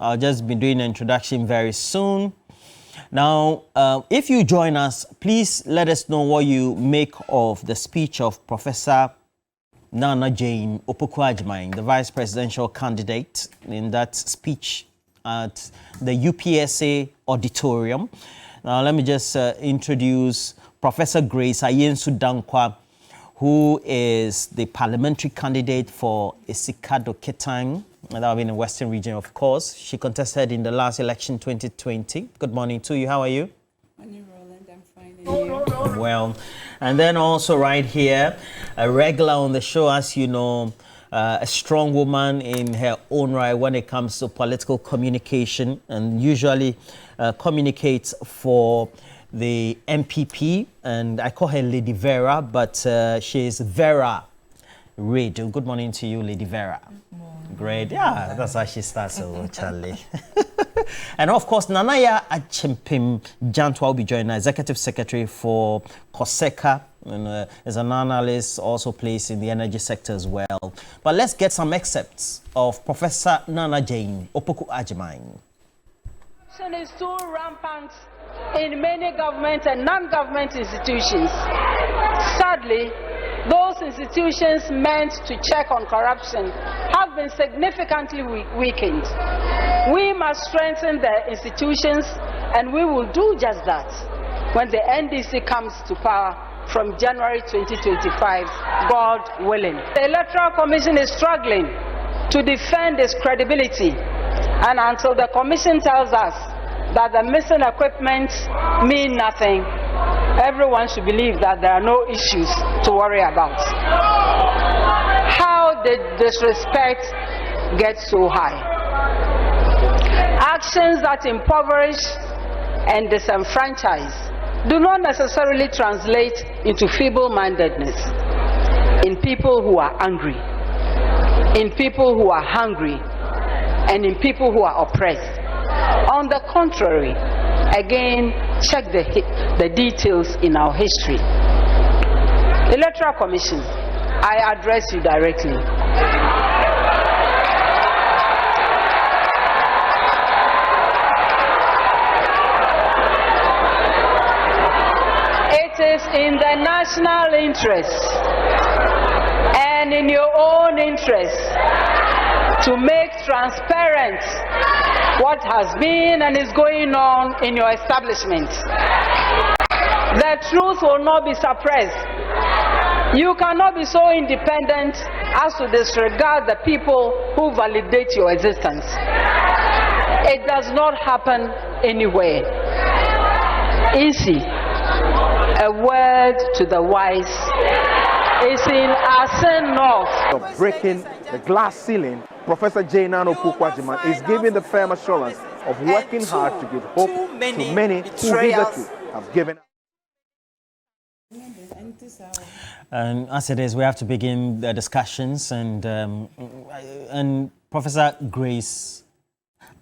I'll just be doing an introduction very soon. Now, if you join us, please let us know what you make of the speech of Professor Nana Jane Opoku Agyemang, the vice presidential candidate, in that speech at the UPSA auditorium. Now, let me just introduce Professor Grace Ayensu-Dankwa, who is the parliamentary candidate for Esikado-Ketang, that will be in the Western region, of course. She contested in the last election, 2020. Good morning to you. How are you? Morning, Roland. I'm fine. And you? Well, and then also right here, a regular on the show, as you know, a strong woman in her own right when it comes to political communication, and usually communicates for the MPP, and I call her Lady Vera, but she is Vera Reid. Good morning to you, Lady Vera. Great, yeah, that's how she starts, so Charlie. And of course, Nanaya Agyemang Jantwa will be joining, Executive Secretary for COSECA, and is an analyst, also plays in the energy sector as well. But let's get some excerpts of Professor Nana Jane Opoku Agyemang. Corruption is too rampant in many government and non-government institutions. Sadly, those institutions meant to check on corruption have been significantly weakened. We must strengthen the institutions, and we will do just that when the NDC comes to power from January 2025, God willing. The Electoral Commission is struggling to defend its credibility, and until the Commission tells us that the missing equipment mean nothing, everyone should believe that there are no issues to worry about. How did disrespect get so high? Actions that impoverish and disenfranchise do not necessarily translate into feeble-mindedness in people who are angry, in people who are hungry, and in people who are oppressed. On the contrary, again, check the details in our history. Electoral Commission, I address you directly. It is in the national interest and in your own interest to make transparent what has been and is going on in your establishment. The truth will not be suppressed. You cannot be so independent as to disregard the people who validate your existence. It does not happen anywhere. Easy. A word to the wise is in Asen North. Of breaking the glass ceiling, Professor Jane Opoku Agyemang is giving the firm assurance of working hard to give hope to many who hitherto have given up. And as it is, we have to begin the discussions, and Professor Grace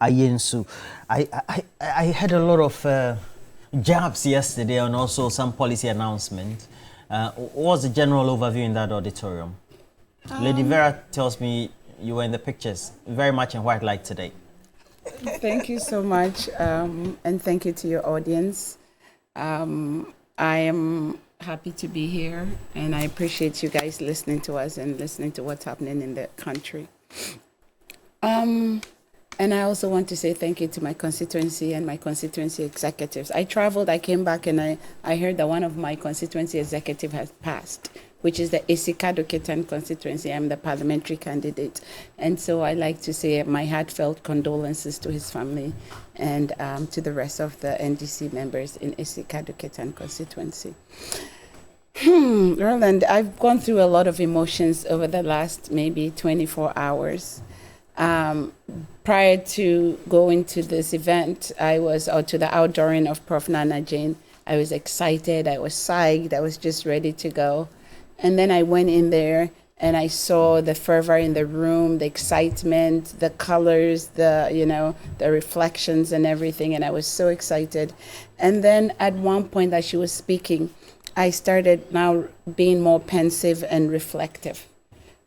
Ayensu, I had a lot of jabs yesterday and also some policy announcement. What was the general overview in that auditorium? Lady Vera tells me you were in the pictures, very much in white light today. Thank you so much, and thank you to your audience. I am happy to be here, and I appreciate you guys listening to us and listening to what's happening in the country. And I also want to say thank you to my constituency and my constituency executives. I traveled, I came back, and I heard that one of my constituency executives has passed, which is the Esikado-Ketang constituency. I'm the parliamentary candidate. And so I like to say my heartfelt condolences to his family and to the rest of the NDC members in Esikado-Ketang constituency. Roland, I've gone through a lot of emotions over the last maybe 24 hours. Prior to going to this event, to the outdooring of Prof. Nana Jane, I was excited, I was psyched, I was just ready to go. And then I went in there and I saw the fervor in the room, the excitement, the colors, the reflections and everything, and I was so excited. And then at one point as she was speaking, I started now being more pensive and reflective.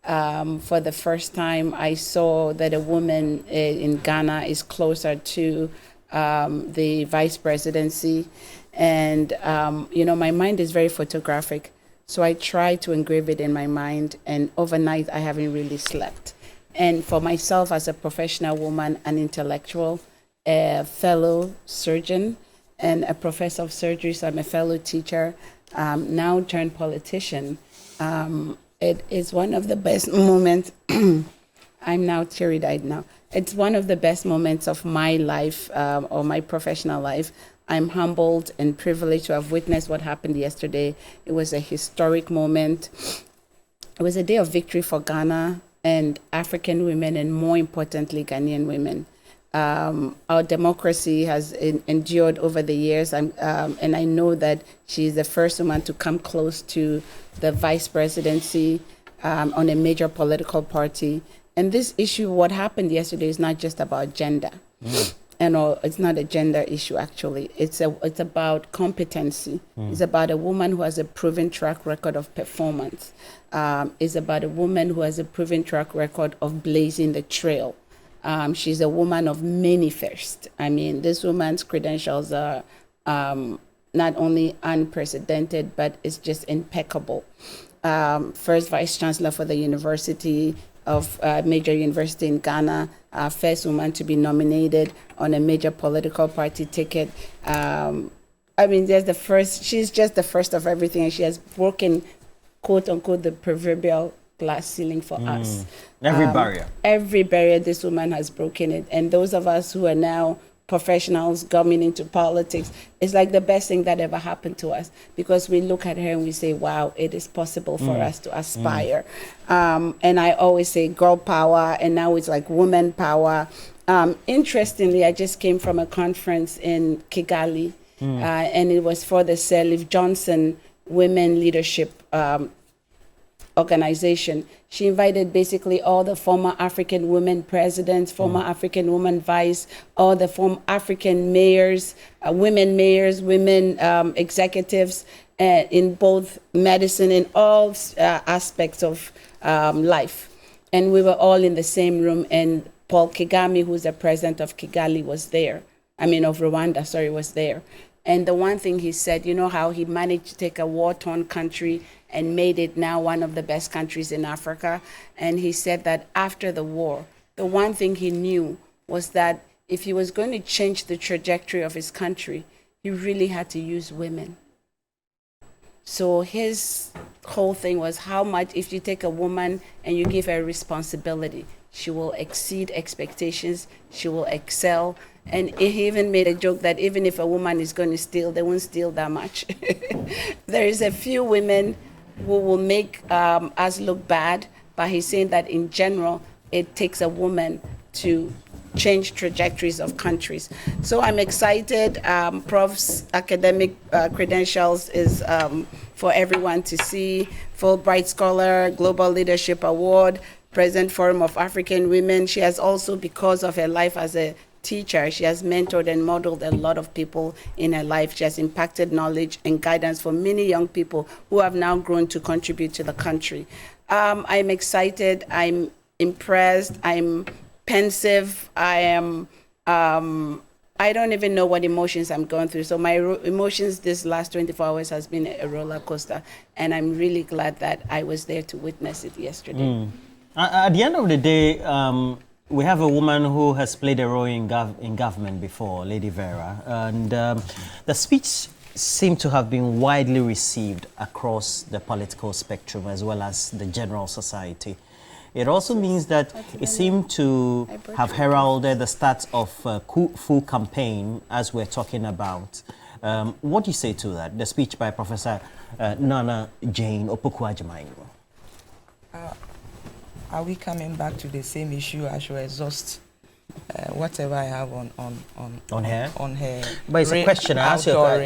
For the first time, I saw that a woman in Ghana is closer to the vice presidency. And, my mind is very photographic. So I try to engrave it in my mind. And overnight, I haven't really slept. And for myself as a professional woman, an intellectual, a fellow surgeon, and a professor of surgery, so I'm a fellow teacher, now turned politician. It is one of the best moments. I'm now teary-eyed now. It's one of the best moments of my life, or my professional life. I'm humbled and privileged to have witnessed what happened yesterday. It was a historic moment. It was a day of victory for Ghana and African women, and more importantly, Ghanaian women. Our democracy has endured over the years, and I know that she's the first woman to come close to the vice presidency on a major political party. And this issue, what happened yesterday, is not just about gender. And it's not a gender issue, actually. It's about competency. It's about a woman who has a proven track record of performance. It's about a woman who has a proven track record of blazing the trail. She's a woman of many firsts. I mean, this woman's credentials are not only unprecedented, but it's just impeccable. First vice chancellor for the university of major university in Ghana, first woman to be nominated on a major political party ticket. She's just the first of everything, and she has broken, quote unquote, the proverbial glass ceiling for us. Every barrier, this woman has broken it. And those of us who are now professionals coming into politics, it's like the best thing that ever happened to us, because we look at her and we say, wow, it is possible for us to aspire. And I always say girl power, and now it's like woman power. Interestingly, I just came from a conference in Kigali, and it was for the Sirleaf Johnson Women Leadership organization. She invited basically all the former African women presidents, former African women vice, all the former African mayors, women executives in both medicine and all aspects of life. And we were all in the same room, and Paul Kagame, who's the president of Kigali, was there. Of Rwanda, was there. And the one thing he said, you know how he managed to take a war-torn country and made it now one of the best countries in Africa. And he said that after the war, the one thing he knew was that if he was going to change the trajectory of his country, he really had to use women. So his whole thing was how much, if you take a woman and you give her responsibility, she will exceed expectations, she will excel. And he even made a joke that even if a woman is going to steal, they won't steal that much. There is a few women who will make us look bad, but he's saying that in general, it takes a woman to change trajectories of countries. So I'm excited. Prof's academic credentials is for everyone to see. Fulbright Scholar, Global Leadership Award, President Forum of African Women. She has also, because of her life as a teacher, she has mentored and modeled a lot of people in her life. She has impacted knowledge and guidance for many young people who have now grown to contribute to the country. I'm excited. I'm impressed. I'm pensive. I don't even know what emotions I'm going through. So my emotions this last 24 hours has been a roller coaster, and I'm really glad that I was there to witness it yesterday. At the end of the day, we have a woman who has played a role in government before, Lady Vera, and the speech seemed to have been widely received across the political spectrum as well as the general society. It also means that it seemed to have heralded the start of a full campaign, as we're talking about. What do you say to that, the speech by Professor Nana Jane Opoku Agyemang? Are we coming back to the same issue? I should exhaust whatever I have on her. But it's a question. I ask you a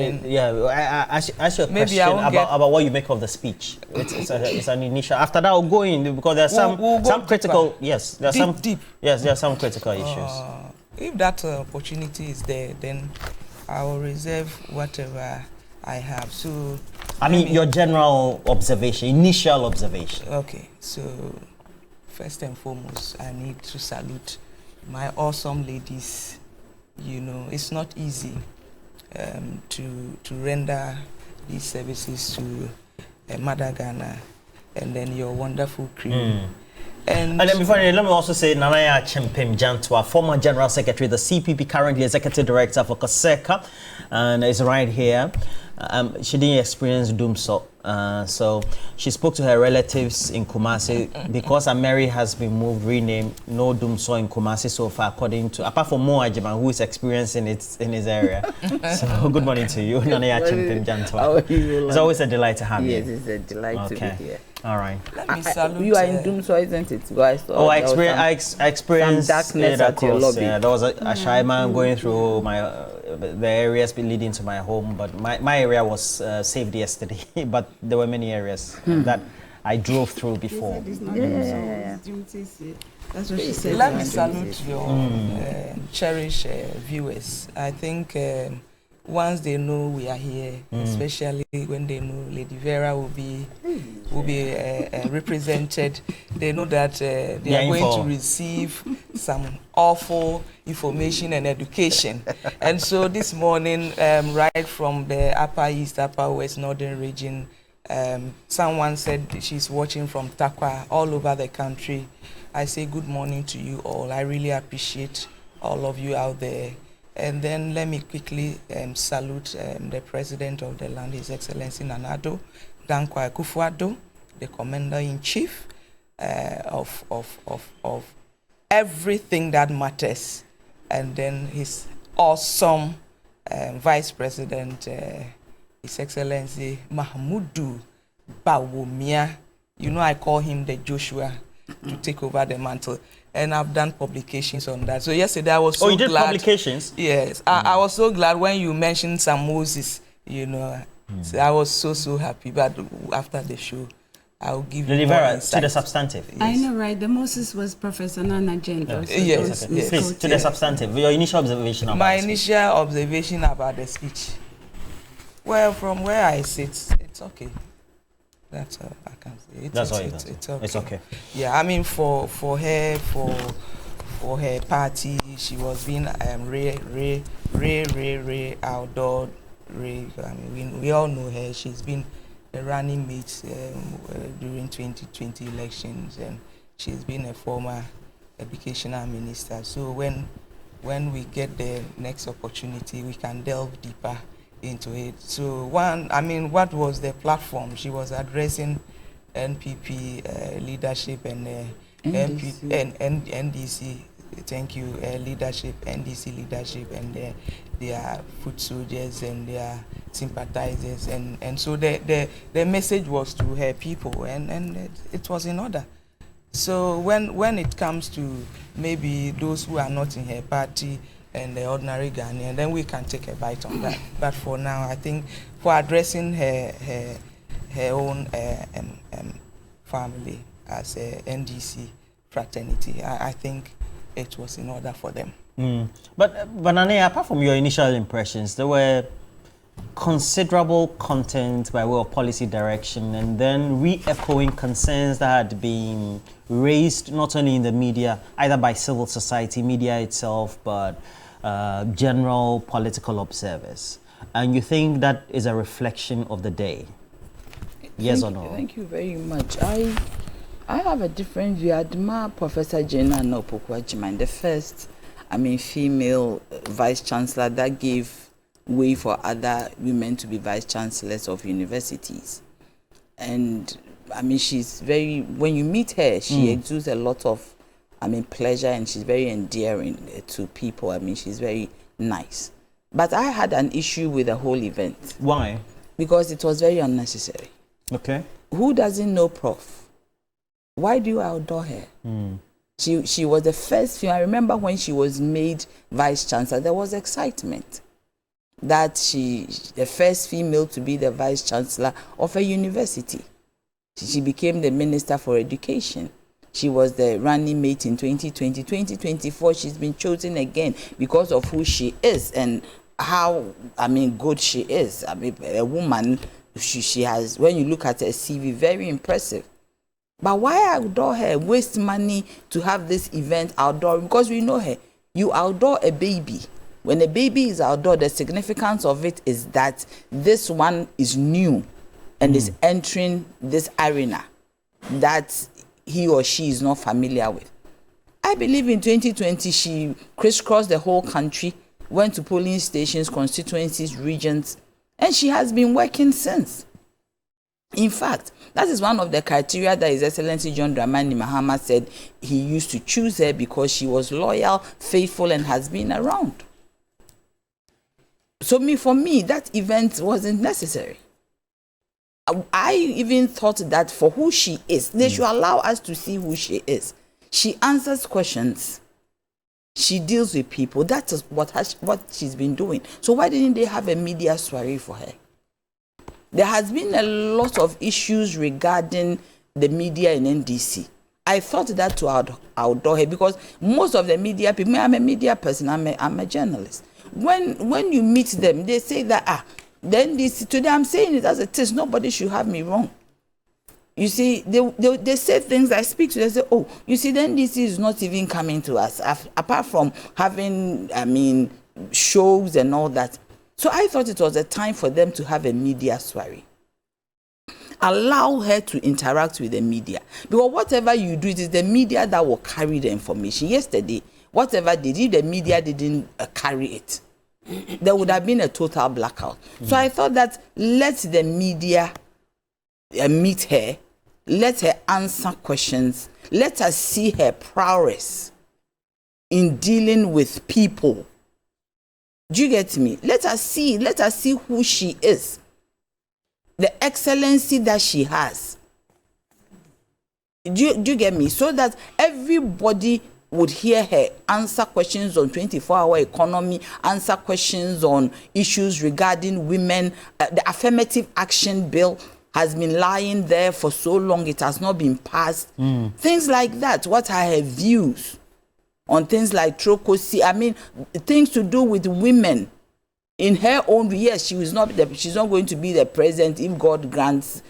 question about what you make of the speech. It's an initial. After that, we'll go in because there are some critical. Deeper. Yes, there are deep. Yes, there are some critical issues. If that opportunity is there, then I will reserve whatever I have. So your general observation, initial observation. Okay, so first and foremost, I need to salute my awesome ladies. You know, it's not easy to render these services to Mother Ghana, and then your wonderful crew. And then before let me also say Nanaya Chempem Jantwa, former General Secretary of the CPP, currently Executive Director for Koseka, and is right here. She didn't experience doomsday, so she spoke to her relatives in Kumasi because Mary has been moved, renamed. No doomsday in Kumasi so far, according to apart from Mo Agyemang, who is experiencing it in his area. So good morning to you, Nanaya Chempem Jantwa. It's always a delight to have you. Yes, it's a delight to be here. All right. Let me salute. You are in doomsday, isn't it? I experienced darkness at your lobby. Yeah, there was a Agyemang going through the areas leading to my home, but my area was saved yesterday. But there were many areas that I drove through before. Yeah. That's what she said. Let me salute your cherished viewers. I think once they know we are here, especially when they know Lady Vera will be represented, they know that they are going to receive some awful information and education. And so this morning, right from the Upper East, Upper West, Northern region, someone said she's watching from Takwa all over the country. I say good morning to you all. I really appreciate all of you out there. And then let me quickly salute the President of the land, His Excellency Nana Addo Dankwa Akufo-Addo, the Commander-in-Chief of everything that matters. And then his awesome Vice President, His Excellency Mahmudu Bawumia. You know, I call him the Joshua to take over the mantle. And I've done publications on that. So yesterday I was so glad. Oh, you did publications? Yes. I was so glad when you mentioned some Moses, you know. So I was so happy. But after the show, I'll give you more insight. To the substantive. Yes. I know, right? The Moses was Professor Nana Gento. So yes. Please, to the substantive. Your initial observation about my initial observation about the speech. Well, from where I sit, it's okay. That's all I can say. That's all it's okay. It's okay. Yeah, I mean, for her party, she was being outdoor. I mean, we all know her. She's been a running mate during 2020 elections, and she's been a former educational minister. So when we get the next opportunity, we can delve deeper into it. So what was the platform? She was addressing NPP leadership and NDC. NDC. Thank you, leadership, NDC leadership, and their foot soldiers and their sympathizers, and so the message was to her people, and it was in order. So when it comes to maybe those who are not in her party and the ordinary Ghanaian, then we can take a bite on that. But for now, I think for addressing her own family as a NDC fraternity, I think it was in order for them. But Nane, apart from your initial impressions, there were considerable content by way of policy direction, and then re-echoing concerns that had been raised not only in the media, either by civil society, media itself, but general political observers. And you think that is a reflection of the day? Yes or no? Thank you very much. I have a different view. I admire Professor Jaina Opoku Agyemang, the first, female vice chancellor that gave way for other women to be vice chancellors of universities. And she's very, when you meet her, she exudes a lot of pleasure, and she's very endearing to people. She's very nice. But I had an issue with the whole event. Why? Because it was very unnecessary. Okay. Who doesn't know Prof? Why do you outdoor her? She was the first female. I remember when she was made vice chancellor, there was excitement that the first female to be the vice chancellor of a university. She became the minister for education. She was the running mate in 2020. 2024, she's been chosen again because of who she is and how, good she is. A woman, she has, when you look at her CV, very impressive. But why outdoor her? Waste money to have this event outdoor? Because we know her. You outdoor a baby. When a baby is outdoor, the significance of it is that this one is new and is entering this arena that he or she is not familiar with. I believe in 2020, she crisscrossed the whole country, went to polling stations, constituencies, regions, and she has been working since. In fact, that is one of the criteria that His Excellency John Dramani Mahama said he used to choose her because she was loyal, faithful, and has been around. So for me, that event wasn't necessary. I even thought that for who she is, they should allow us to see who she is. She answers questions. She deals with people. That is what she's been doing. So why didn't they have a media soiree for her? There has been a lot of issues regarding the media in NDC. I thought that to outdoor her because most of the media people, I'm a media person, I'm a journalist. When you meet them, they say that, the NDC, today I'm saying it as it is, nobody should have me wrong. You see, they say things, I speak to them, they say, oh, you see, the NDC is not even coming to us, apart from having, shows and all that. So I thought it was a time for them to have a media soiree. Allow her to interact with the media. Because whatever you do, it is the media that will carry the information. Yesterday, whatever they did, the media didn't carry it. There would have been a total blackout. So I thought that let the media meet her, let her answer questions, let us see her prowess in dealing with people. Do you get me? Let us see who she is. The excellency that she has. Do you get me? So that everybody would hear her answer questions on 24-hour economy, answer questions on issues regarding women. The affirmative action bill has been lying there for so long, it has not been passed. Things like that. What are her views on things like trocosi? Things to do with women. In her own, yes, she's not going to be the president if God grants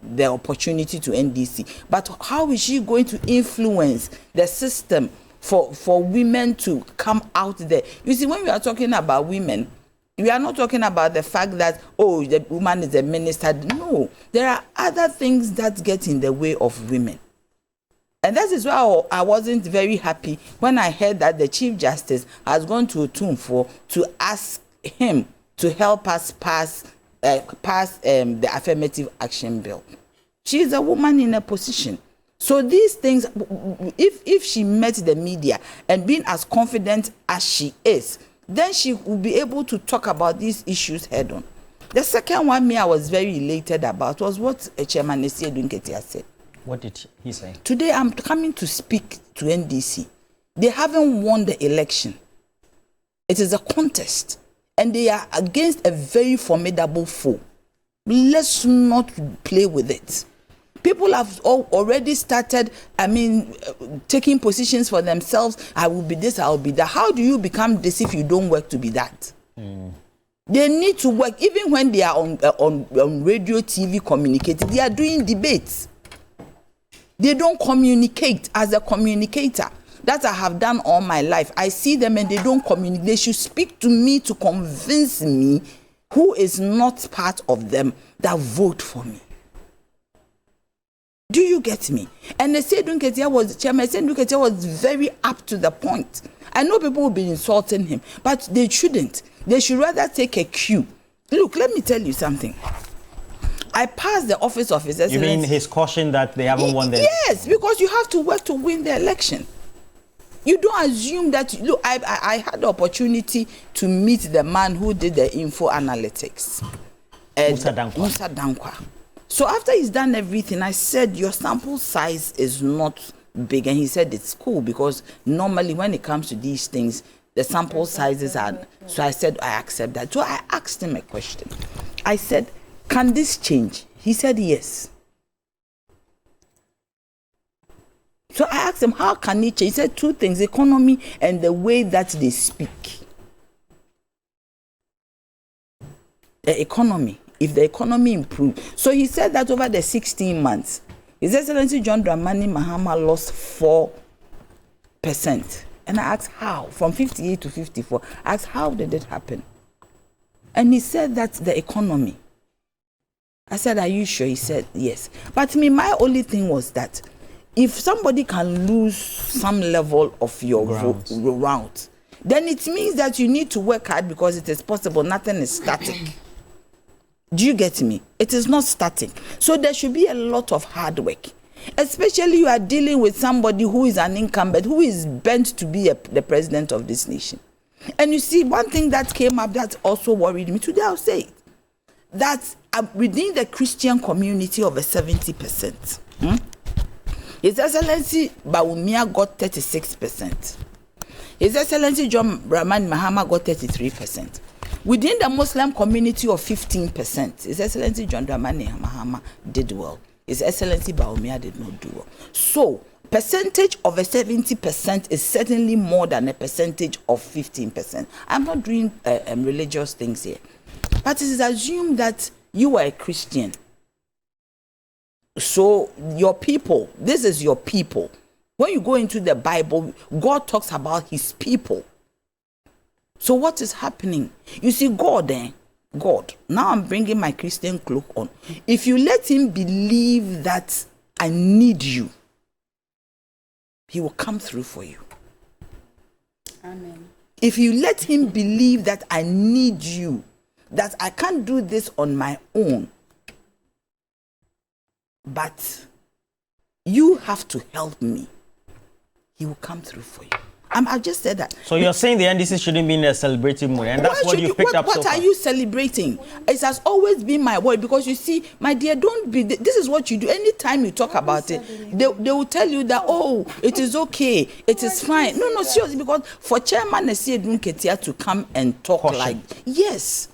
the opportunity to NDC. But how is she going to influence the system for women to come out there? You see, when we are talking about women, we are not talking about the fact that, oh, the woman is a minister. No, there are other things that get in the way of women. And that is why I wasn't very happy when I heard that the Chief Justice has gone to Otumfuo to ask him to help us pass the affirmative action bill. She is a woman in a position. So these things, if she met the media and being as confident as she is, then she will be able to talk about these issues head on. The second one I was very elated about was what Chairman Nesiedun Ketia said. What did he say? Today I'm coming to speak to NDC. They haven't won the election. It is a contest. And they are against a very formidable foe. Let's not play with it. People have already started, taking positions for themselves. I will be this, I will be that. How do you become this if you don't work to be that? They need to work. Even when they are on radio, TV communicating, they are doing debates. They don't communicate as a communicator. That I have done all my life. I see them and they don't communicate. They should speak to me to convince me who is not part of them that vote for me. Do you get me? And Chairman Nesiedun Ketia was very up to the point. I know people will be insulting him, but they shouldn't. They should rather take a cue. Look, let me tell you something. I passed the office of His Excellency. You mean his caution that they haven't won the election? Yes, because you have to work to win the election. You don't assume that. Look, I had the opportunity to meet the man who did the info analytics. Musa Dankwa. So after he's done everything, I said, your sample size is not big. And he said, it's cool because normally when it comes to these things, the sample sizes are. So I said, I accept that. So I asked him a question. I said, can this change? He said, yes. So I asked him, how can it change? He said two things, economy and the way that they speak. The economy, if the economy improves. So he said that over the 16 months, His Excellency John Dramani Mahama lost 4%. And I asked how, from 58 to 54. I asked, how did it happen? And he said that's the economy. I said, are you sure? He said, yes. But me, my only thing was that if somebody can lose some level of your route, then it means that you need to work hard because it is possible. Nothing is static. Do you get me? It is not static. So there should be a lot of hard work. Especially you are dealing with somebody who is an incumbent, who is bent to be the president of this nation. And you see, one thing that came up that also worried me today, I'll say it, that within the Christian community of a 70%, His Excellency Bawumia got 36%. His Excellency John Dramani Mahama got 33%. Within the Muslim community of 15%, His Excellency John Dramani Mahama did well. His Excellency Bawumia did not do well. So, percentage of a 70% is certainly more than a percentage of 15%. I'm not doing religious things here. But it is assumed that you are a Christian. So, your people, this is your people. When you go into the Bible, God talks about his people. So what is happening? You see, God, now I'm bringing my Christian cloak on. If you let him believe that I need you, he will come through for you. Amen. If you let him believe that I need you, that I can't do this on my own, but you have to help me, he will come through for you. I just said that. So you're saying the NDC shouldn't be in a celebrating mood, and that's what you picked up so far. What are you celebrating? It has always been my word, because you see, my dear, don't be. This is what you do. Anytime you talk about it, they will tell you that, oh, it is okay, it is fine. No, seriously, because for Chairman Esiedun Ketia to come and talk like, yes,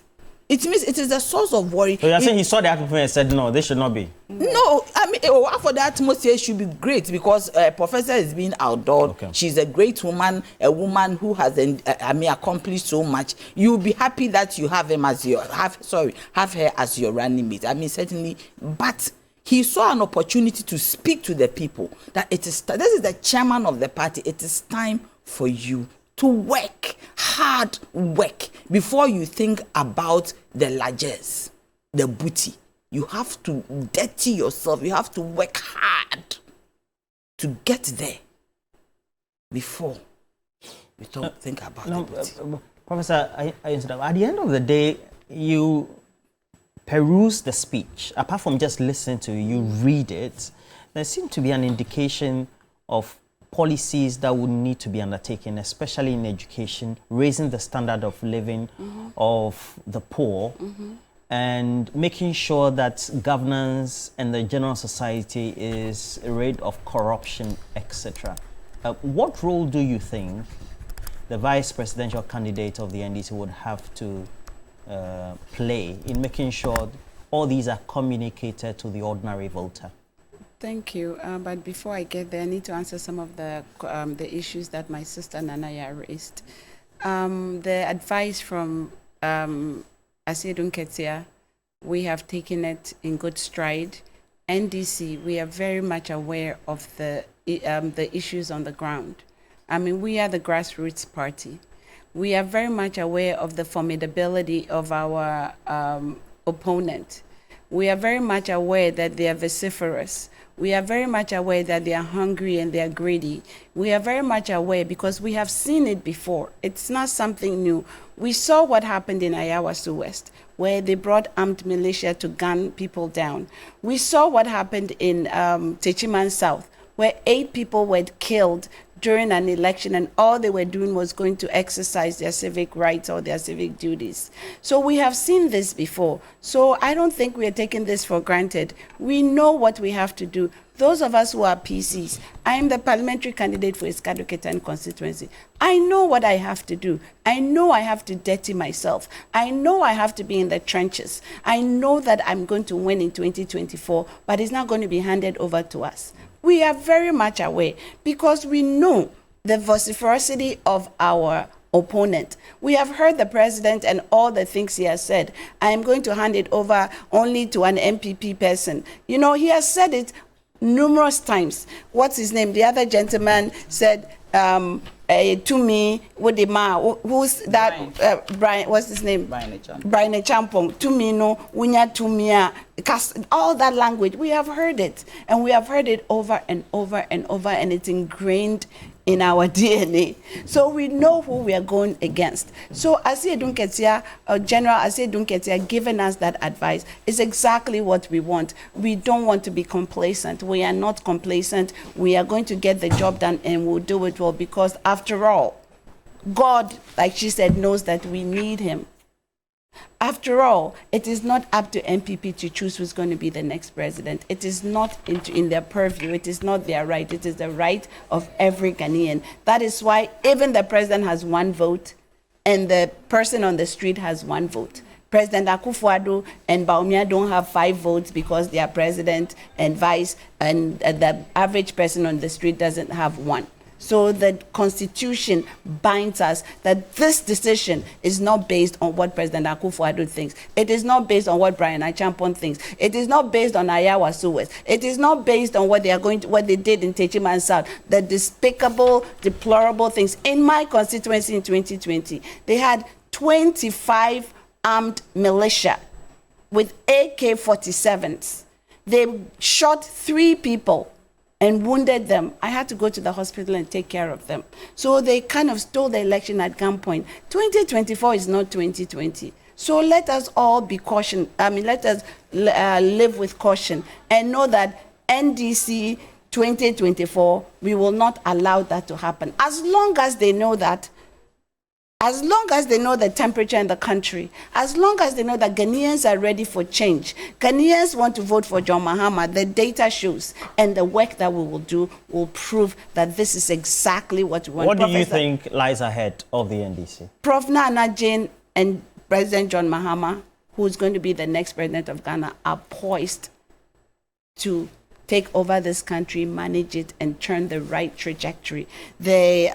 it means it is a source of worry. So you're saying he saw the atmosphere and said, no, this should not be? No, I mean, for the atmosphere should be great, because Professor is being outdoored. Okay. She's a great woman, a woman who has, accomplished so much. You'll be happy that you have him as have her as your running mate. I mean, certainly, but he saw an opportunity to speak to the people that this is the chairman of the party. It is time for you to work, hard work, before you think about the largesse, the booty. You have to dirty yourself. You have to work hard to get there before you don't think about the booty. Professor, at the end of the day, you peruse the speech. Apart from just listening to it, you read it. There seems to be an indication of policies that would need to be undertaken, especially in education, raising the standard of living of the poor, and making sure that governance and the general society is rid of corruption, etc. What role do you think the vice presidential candidate of the NDC would have to play in making sure all these are communicated to the ordinary voter? Thank you. But before I get there, I need to answer some of the issues that my sister Nanaya raised. The advice from Esiedun Ketia, we have taken it in good stride. NDC, we are very much aware of the issues on the ground. I mean, we are the grassroots party. We are very much aware of the formidability of our opponent. We are very much aware that they are vociferous. We are very much aware that they are hungry and they are greedy. We are very much aware because we have seen it before. It's not something new. We saw what happened in Ayawaso West, where they brought armed militia to gun people down. We saw what happened in Techiman South, where 8 people were killed during an election, and all they were doing was going to exercise their civic rights or their civic duties. So we have seen this before. So I don't think we are taking this for granted. We know what we have to do. Those of us who are PCs, I am the parliamentary candidate for Iskadoketan constituency. I know what I have to do. I know I have to dirty myself. I know I have to be in the trenches. I know that I'm going to win in 2024, but it's not going to be handed over to us. We are very much aware because we know the vociferosity of our opponent. We have heard the president and all the things he has said. I am going to hand it over only to an MPP person. You know, he has said it numerous times. What's his name? The other gentleman said, to me, who's that? Brian, what's his name? Brian Champong. To me, no, unya to me, all that language. We have heard it, and we have heard it over and over and over, and it's ingrained in our DNA. So we know who we are going against. So Asiedu Nketia, General Asiedu Nketia, giving us that advice is exactly what we want. We don't want to be complacent. We are not complacent. We are going to get the job done, and we'll do it well, because after all, God, like she said, knows that we need him. After all, it is not up to MPP to choose who's going to be the next president. It is not in their purview. It is not their right. It is the right of every Ghanaian. That is why even the president has one vote and the person on the street has one vote. President Akufo-Addo and Bawumia don't have 5 votes because they are president and vice, and the average person on the street doesn't have 1. So the Constitution binds us that this decision is not based on what President Akufo-Addo thinks. It is not based on what Brian Achampon thinks. It is not based on Ayawa Suwes. It is not based on what they did in Techiman South. The despicable, deplorable things. In my constituency in 2020, they had 25 armed militia with AK-47s. They shot 3 people and wounded them. I had to go to the hospital and take care of them. So they kind of stole the election at gunpoint. 2024 is not 2020. So let us all be caution. Let us live with caution and know that NDC 2024, we will not allow that to happen. As long as they know that, as long as they know the temperature in the country, as long as they know that Ghanaians are ready for change, Ghanaians want to vote for John Mahama, the data shows, and the work that we will do will prove that this is exactly what we want. What do you think lies ahead of the NDC? Prof. Nana Jane and President John Mahama, who is going to be the next president of Ghana, are poised to take over this country, manage it, and turn the right trajectory. The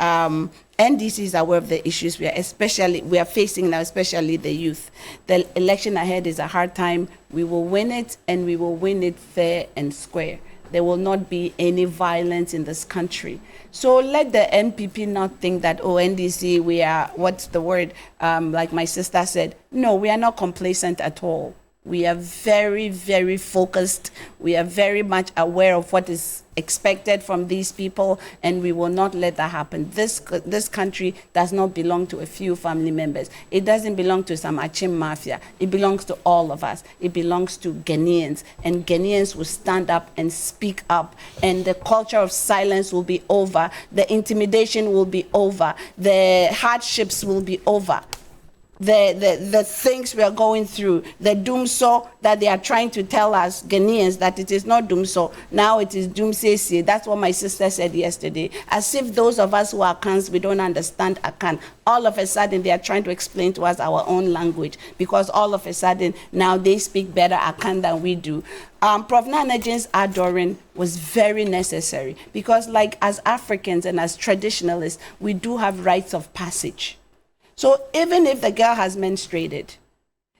NDC is aware of the issues we are facing now, especially the youth. The election ahead is a hard time. We will win it, and we will win it fair and square. There will not be any violence in this country. So let the MPP not think that, oh, NDC, we are, what's the word, like my sister said. No, we are not complacent at all. We are very, very focused. We are very much aware of what is expected from these people, and we will not let that happen. This country does not belong to a few family members. It doesn't belong to some Achim mafia. It belongs to all of us. It belongs to Ghanaians, and Ghanaians will stand up and speak up, and the culture of silence will be over. The intimidation will be over. The hardships will be over. The things we are going through, the doomsaw that they are trying to tell us Ghanaians that it is not doomsaw, now it is doomsay. That's what my sister said yesterday. As if those of us who are Akans, we don't understand Akan. All of a sudden, they are trying to explain to us our own language, because all of a sudden, now they speak better Akan than we do. Prof. Nana Jane's adoring was very necessary, because like as Africans and as traditionalists, we do have rites of passage. So even if the girl has menstruated,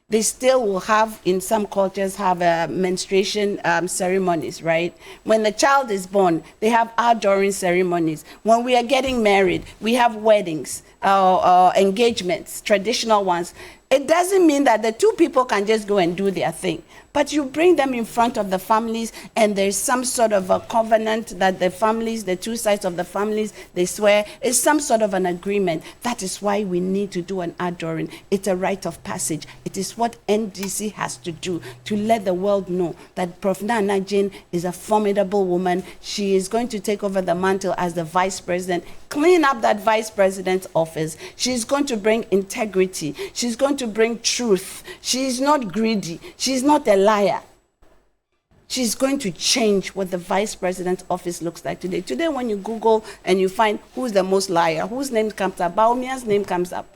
they still will have, in some cultures, have menstruation ceremonies, right? When the child is born, they have adoring ceremonies. When we are getting married, we have weddings, engagements, traditional ones. It doesn't mean that the 2 people can just go and do their thing, but you bring them in front of the families, and there's some sort of a covenant that the families, the 2 sides of the families, they swear. It's some sort of an agreement. That is why we need to do an adoring. It's a rite of passage. It is what NDC has to do to let the world know that Prof. Nana Jane is a formidable woman. She is going to take over the mantle as the vice president, clean up that vice president's office. She's going to bring integrity. She's going to bring truth. She's not greedy. She's not a liar. She's going to change what the vice president's office looks like today. Today, when you Google and you find who's the most liar, whose name comes up, Bawumia's name comes up.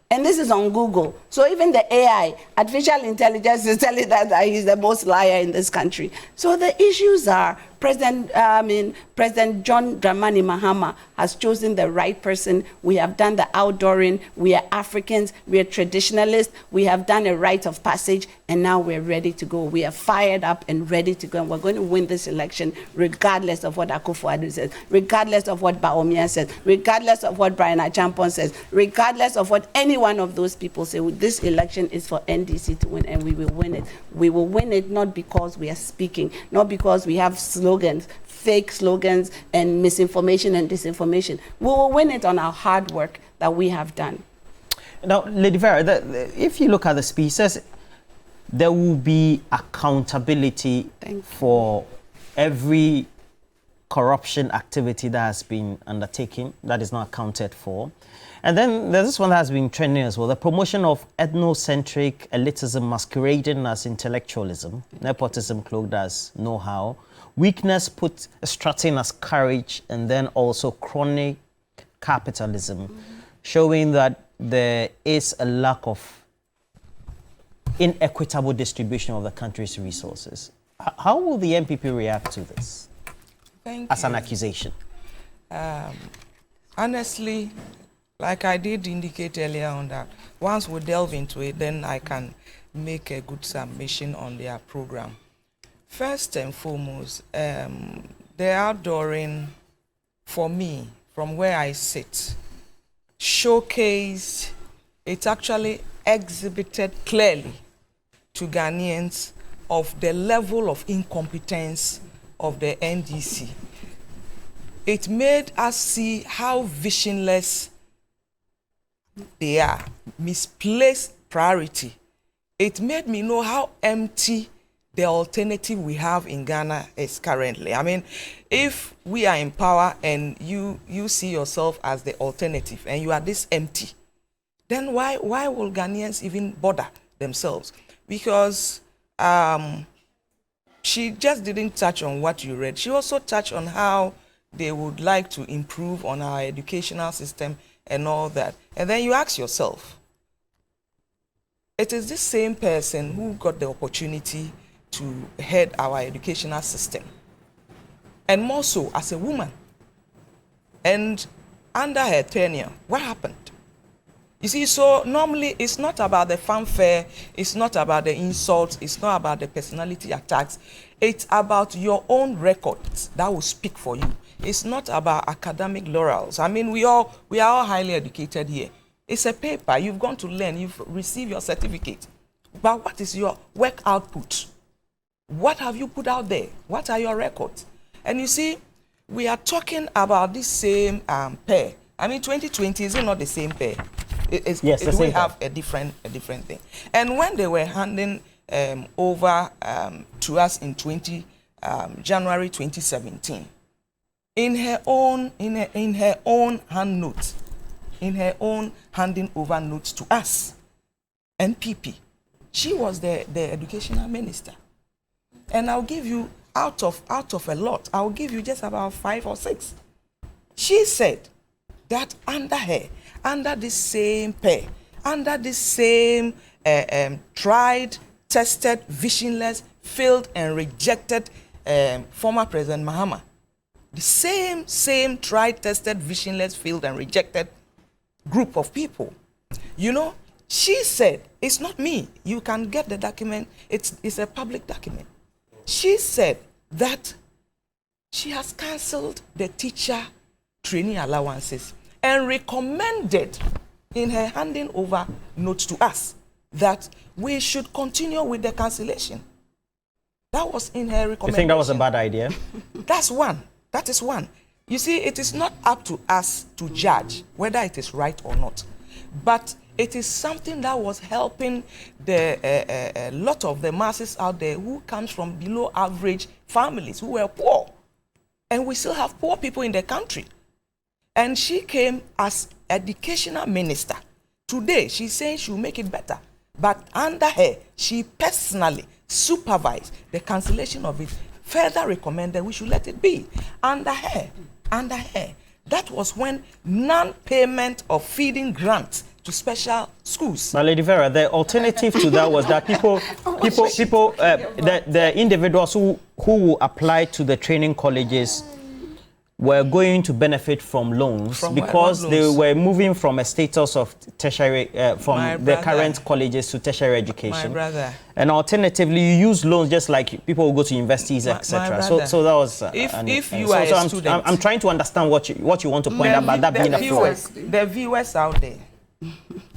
And this is on Google. So even the AI, artificial intelligence, is telling that he's the most liar in this country. So the issues are President John Dramani Mahama has chosen the right person. We have done the outdooring. We are Africans. We are traditionalists. We have done a rite of passage, and now we're ready to go. We are fired up and ready to go, and we're going to win this election regardless of what Akufo-Addo says, regardless of what Bawumia says, regardless of what Brian Achampong says, regardless of what any one of those people say. This election is for NDC to win, and we will win it. We will win it not because we are speaking, not because we have slogans, fake slogans and misinformation and disinformation. We will win it on our hard work that we have done. Now, Lady Vera, if you look at the speech, says there will be accountability for every corruption activity that has been undertaken that is not accounted for. And then there's this one that has been trending as well, the promotion of ethnocentric elitism masquerading as intellectualism, nepotism cloaked as know-how, weakness put strutting as courage, and then also chronic capitalism, showing that there is a lack of inequitable distribution of the country's resources. How will the MPP react to this as an accusation? Honestly, like I did indicate earlier on, that once we delve into it, then I can make a good submission on their program. First and foremost, the outdooring, for me, from where I sit, showcased, it actually exhibited clearly to Ghanaians of the level of incompetence of the NDC. It made us see how visionless they are, misplaced priority. It made me know how empty the alternative we have in Ghana is currently. I mean, if we are in power and you see yourself as the alternative and you are this empty, then why will Ghanaians even bother themselves? Because she just didn't touch on what you read. She also touched on how they would like to improve on our educational system and all that. And then you ask yourself, it is this same person who got the opportunity to head our educational system, and more so as a woman. And under her tenure, what happened? You see, so normally it's not about the fanfare, it's not about the insults, it's not about the personality attacks. It's about your own records that will speak for you. It's not about academic laurels. I mean, we are all highly educated here. It's a paper, you've gone to learn, you've received your certificate. But what is your work output? What have you put out there? What are your records? And you see, we are talking about this same pair. I mean, 2020, is it not the same pair? Yes, the same we have a different thing. And when they were handing over to us in January 2017, in her own hand notes, in her own handing over notes to us, NPP, she was the educational minister. And I'll give you, out of a lot, I'll give you just about 5 or 6. She said that under her, under this same pair, under this same tried, tested, visionless, failed and rejected former President Mahama, the same tried, tested, visionless, failed and rejected group of people, you know, she said, it's not me, you can get the document, it's a public document. She said that she has cancelled the teacher training allowances and recommended in her handing over notes to us that we should continue with the cancellation. That was in her recommendation. You think that was a bad idea? That's one. That is one. You see, it is not up to us to judge whether it is right or not. But it is something that was helping a lot of the masses out there who comes from below average families, who were poor. And we still have poor people in the country. And she came as educational minister. Today, she's saying she'll make it better. But under her, she personally supervised the cancellation of it, further recommended we should let it be. Under her, that was when non-payment of feeding grants to special schools. But Lady Vera, the alternative to that was that the individuals who applied to the training colleges were going to benefit from loans because they were moving from a status of tertiary, from the current colleges to tertiary education. My brother. And alternatively, you use loans just like people who go to universities, etc. So that was. If you are a student, I'm trying to understand what you want to point out about that being a fraud. The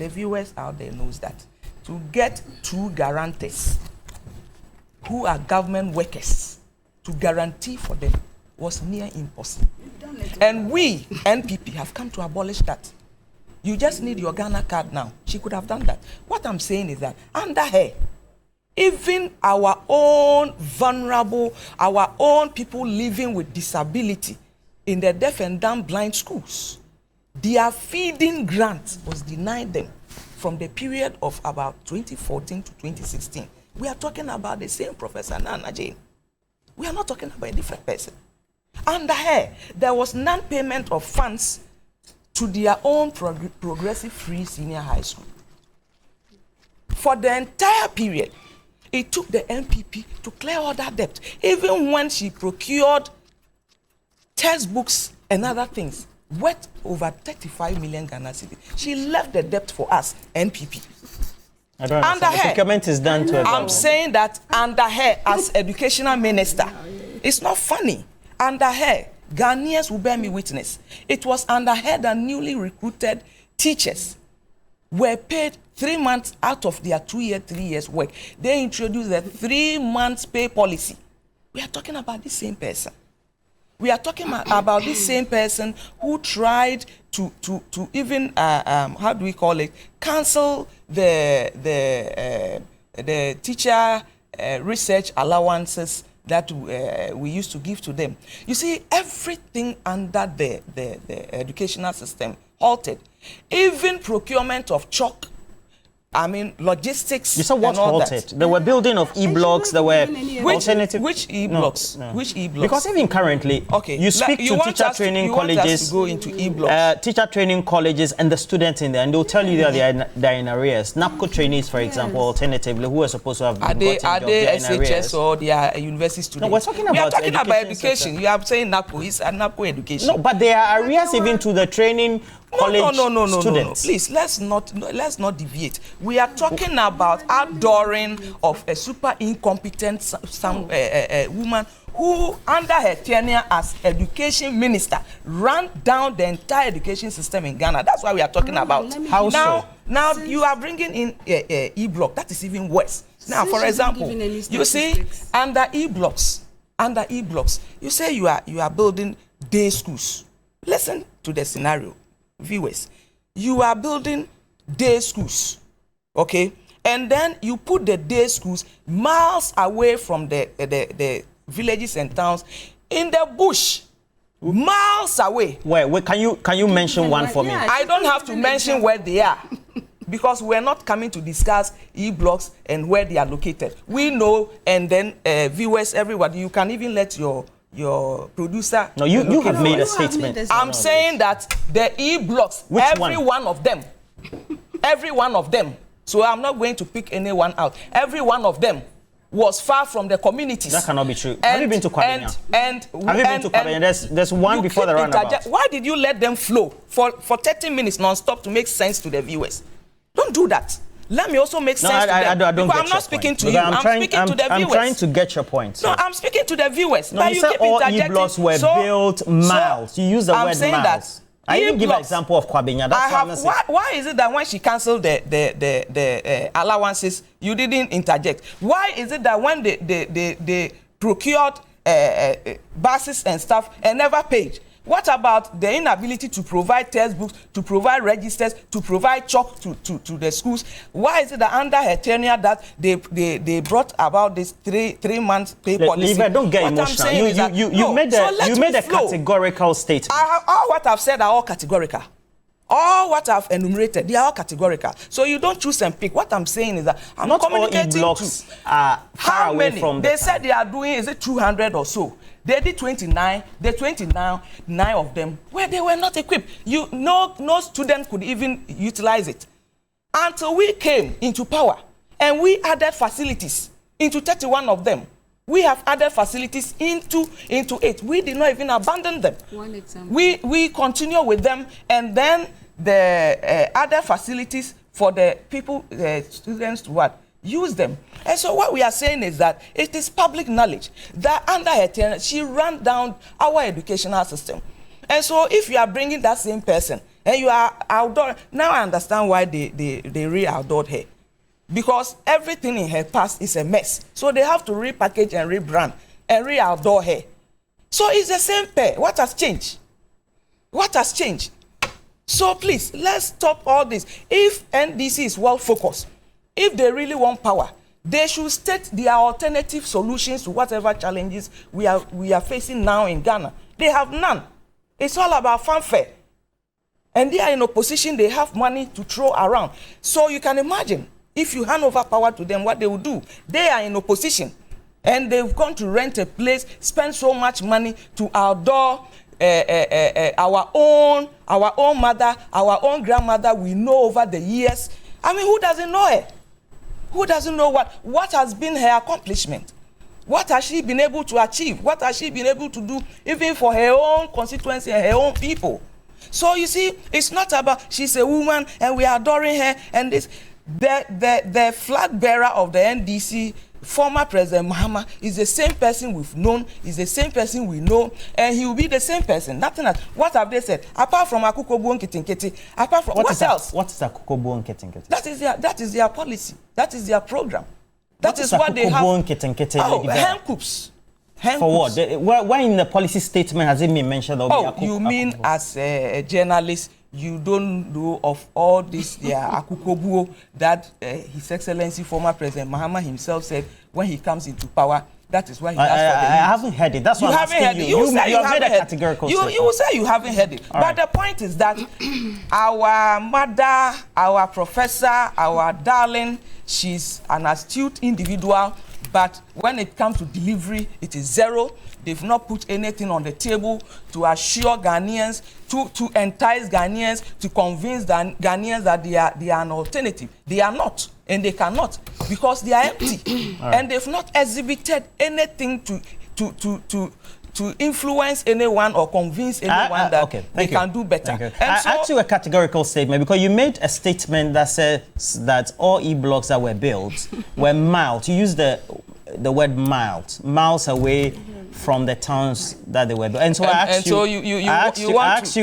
viewers out there knows that to get two guarantors who are government workers to guarantee for them was near impossible. And we, NPP, have come to abolish that. You just need your Ghana card now. She could have done that. What I'm saying is that under her, even our own vulnerable, our own people living with disability in the deaf and dumb blind schools, their feeding grant was denied them from the period of about 2014 to 2016. We are talking about the same Professor Nana Jane. We are not talking about a different person. Under her, there was non-payment of funds to their own progressive free senior high school. For the entire period, it took the NPP to clear all that debt. Even when she procured textbooks and other things, worth over 35 million Ghana cedis, she left the debt for us, NPP. I don't understand. The procurement is done to her. I'm saying that under her as educational minister, it's not funny. Under her, Ghanaians will bear me witness. It was under her that newly recruited teachers were paid 3 months out of their 3 years work. They introduced a 3 months pay policy. We are talking about the same person. We are talking about this same person who tried to even how do we call it, cancel the teacher research allowances that we used to give to them. You see, everything under the educational system halted. Even procurement of chalk, I mean, logistics. You said what halted? There were building of e-blocks, there were alternative. Which e-blocks? No. Which e-blocks? Because even currently, you speak to teacher training colleges, go into e-blocks. Teacher training colleges and the students in there, and they'll tell you that they're in arrears. NAPCO trainees, for example, alternatively, who are supposed to have are they SHS or they are university students? No, we're talking about education. You are saying NAPCO is a NAPCO education. No, but there are arrears even to the training college students. Please, let's not deviate. We are talking about outdooring of a super incompetent woman who, under her tenure as education minister, ran down the entire education system in Ghana. That's what we are talking about. How so? Now you are bringing in e-block. That is even worse. Now, for example, you see, under e-blocks, you say you are building day schools. Listen to the scenario, viewers. You are building day schools, okay? And then you put the day schools miles away from the villages and towns in the bush, miles away. Wait, can you mention one for me? I don't have to mention where they are because we're not coming to discuss e-blocks and where they are located. We know, and then viewers, everybody, you can even let your producer. No, you have made a statement. I'm saying that the e-blocks, every one of them, so I'm not going to pick anyone out. Every one of them was far from the communities. That cannot be true. Have you been to Kwabenya? Have you been to Kwabenya? There's one before the roundabout. Why did you let them flow for 30 minutes non-stop to make sense to the viewers? Don't do that. Let me also make sense to them. I'm not speaking to you. I'm speaking to the viewers. I'm trying to get your point. So. No, I'm speaking to the viewers. No, you said all e-blocks were built miles. You use the word miles. I didn't give an example of Kwabenya. That's why is it that when she cancelled the allowances, you didn't interject? Why is it that when they procured buses and stuff and never paid? What about the inability to provide textbooks, to provide registers, to provide chalk to the schools? Why is it that under her tenure that they brought about this three months pay policy? Liva, don't get emotional. You made a categorical statement. All what I've said are all categorical. All what I've enumerated, they are all categorical. So you don't choose and pick. What I'm saying is that I'm not communicating all e-blocks are far away from they said they are doing, is it 200 or so? They did 29. The 29 of them, where they were not equipped. No student could even utilize it. until we came into power and we added facilities into 31 of them. We have added facilities into it. We did not even abandon them. One example. We continue with them, and then the other facilities for the people, the students to what? Use them. And so what we are saying is that it is public knowledge that under her tenure, she ran down our educational system. And so if you are bringing that same person and you are outdoor, now I understand why they re-outdoored her. Because everything in her past is a mess. So they have to repackage and rebrand and re-outdoor her. So it's the same pair. What has changed? What has changed? So please, let's stop all this. If NDC is well focused, if they really want power, they should state their alternative solutions to whatever challenges we are facing now in Ghana. They have none. It's all about fanfare. And they are in opposition, they have money to throw around. So you can imagine, if you hand over power to them, what they will do. They are in opposition. And they've gone to rent a place, spend so much money to outdoor our own mother, our own grandmother we know over the years. I mean, who doesn't know her? Who doesn't know what has been her accomplishment? What has she been able to achieve? What has she been able to do even for her own constituency and her own people? So you see, it's not about she's a woman and we are adoring her and this. The flag bearer of the NDC, former President Mahama, is the same person we've known, is the same person we know, and he will be the same person. Nothing else. What have they said? Apart from Akukobu and Kitinketi, apart from what else? What is Akukobu and Kitinketi? That is their policy. That is their program. That is what they have. Hand coops. For what? Why in the policy statement has it been mentioned? You mean as a journalist, you don't know of all this akukobuo that His Excellency former President Mahama himself said when he comes into power. That is why he asked for the I haven't heard it. That's what I'm asking you. You have made a categorical statement. You will say you haven't heard it. But the point is that our mother, our professor, our darling, she's an astute individual. But when it comes to delivery, it is zero. They've not put anything on the table to assure Ghanaians, to entice Ghanaians, to convince Ghanaians that they are an alternative. They are not, and they cannot, because they are empty. And they've not exhibited anything to influence anyone or convince anyone that they can do better. And I asked you a categorical statement because you made a statement that says that all e-blocks that were built were mild. You used the word miles away from the towns that they were built. And so I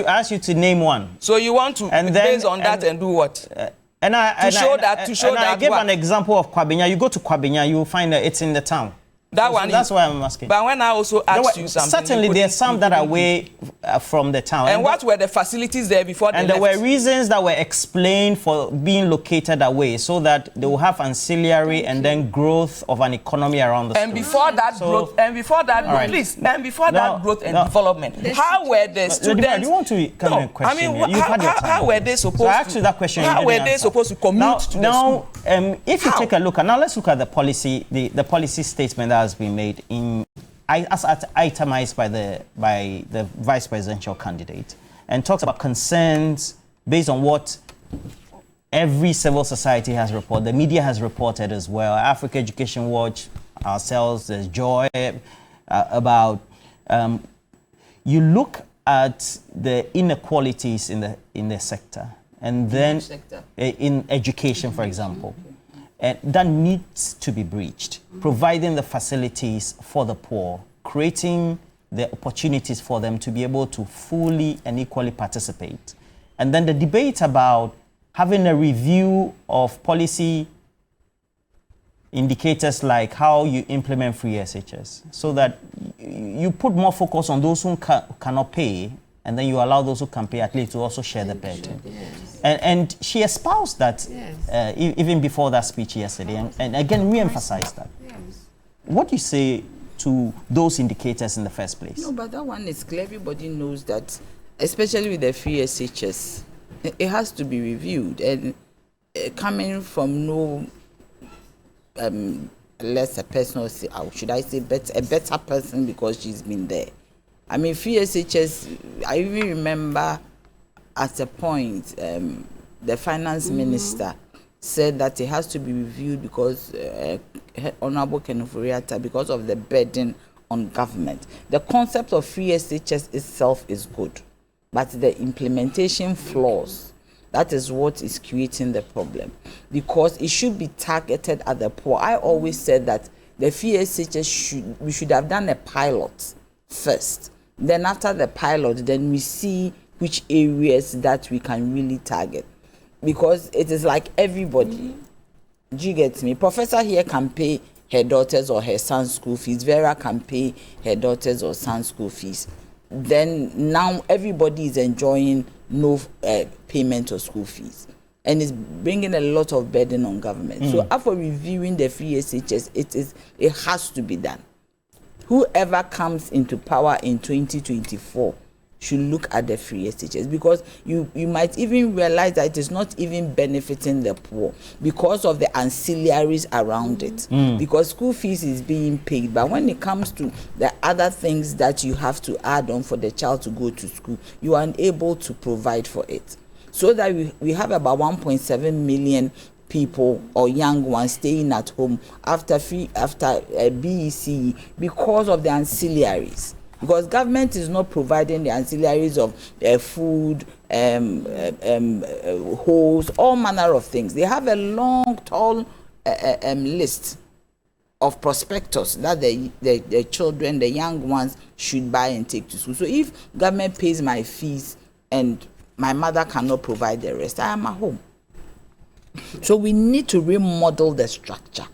asked you to name one. So you want to, and based on that, and do what? To show that I gave an example of Kwabenya. You go to Kwabenya, you will find that it's in the town. That's why I'm asking. But when I also asked you something, certainly there are some that are away from the town. And what were the facilities there before they left? And there were reasons that were explained for being located away, so that they will have ancillary and then growth of an economy around the. And before that growth, and before that growth and development, how were the students? Do you want to come and question me? How were they supposed to? I asked you that question. How were they supposed to commute to the school? If you take a look, and now let's look at the policy, the policy statement that has been made as itemized by the vice presidential candidate, and talks about concerns based on what every civil society has reported, the media has reported as well, Africa Education Watch, ourselves, there's Joy, about you look at the inequalities in the sector, and then in education, for example. That needs to be breached, providing the facilities for the poor, creating the opportunities for them to be able to fully and equally participate. And then the debate about having a review of policy indicators like how you implement free SHS, so that you put more focus on those who cannot pay, and then you allow those who can pay at least to also share the burden. Yes. And she espoused that even before that speech yesterday, and again re-emphasized that. Yes. What do you say to those indicators in the first place? No, but that one is clear. Everybody knows that, especially with the free SHS, it has to be reviewed. And coming from no lesser person, or should I say a better person because she's been there. I mean, free SHS, I even remember at a point, the finance minister said that it has to be reviewed because Honorable Kenufuriata, because of the burden on government. The concept of free SHS itself is good, but the implementation flaws, that is what is creating the problem, because it should be targeted at the poor. I always said that the free SHS we should have done a pilot first. Then after the pilot, then we see which areas that we can really target. Because it is like everybody. Do you get me? Professor here can pay her daughters or her son's school fees. Vera can pay her daughters or son's school fees. Then now everybody is enjoying no payment of school fees. And it's bringing a lot of burden on government. So after reviewing the free SHS, it has to be done. Whoever comes into power in 2024 should look at the free SHS, because you might even realize that it is not even benefiting the poor because of the ancillaries around it. Because school fees is being paid, but when it comes to the other things that you have to add on for the child to go to school, you are unable to provide for it. So that we have about 1.7 million people or young ones staying at home after BEC because of the ancillaries. Because government is not providing the ancillaries of food, hose, all manner of things. They have a long, tall list of prospectus that the children, the young ones, should buy and take to school. So if government pays my fees and my mother cannot provide the rest, I am at home. So we need to remodel the structure.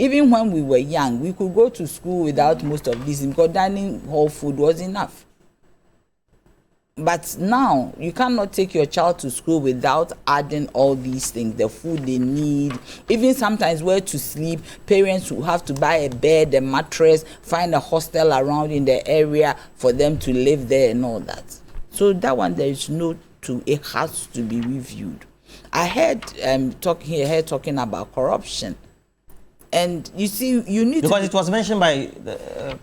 Even when we were young, we could go to school without most of these because dining hall food was enough. But now, you cannot take your child to school without adding all these things, the food they need, even sometimes where to sleep. Parents will have to buy a bed, a mattress, find a hostel around in the area for them to live there and all that. So that one, there is it has to be reviewed. I heard talking about corruption. And you see, you need because it was mentioned by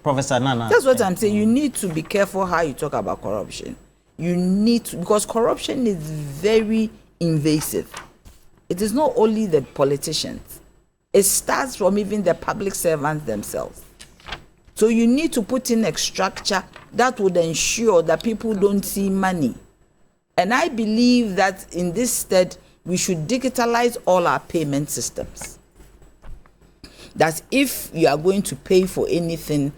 Professor Nana. That's what I'm saying. You need to be careful how you talk about corruption. You need to, because corruption is very invasive. It is not only the politicians. It starts from even the public servants themselves. So you need to put in a structure that would ensure that people don't see money. And I believe that in this stead, we should digitalize all our payment systems. That if you are going to pay for anything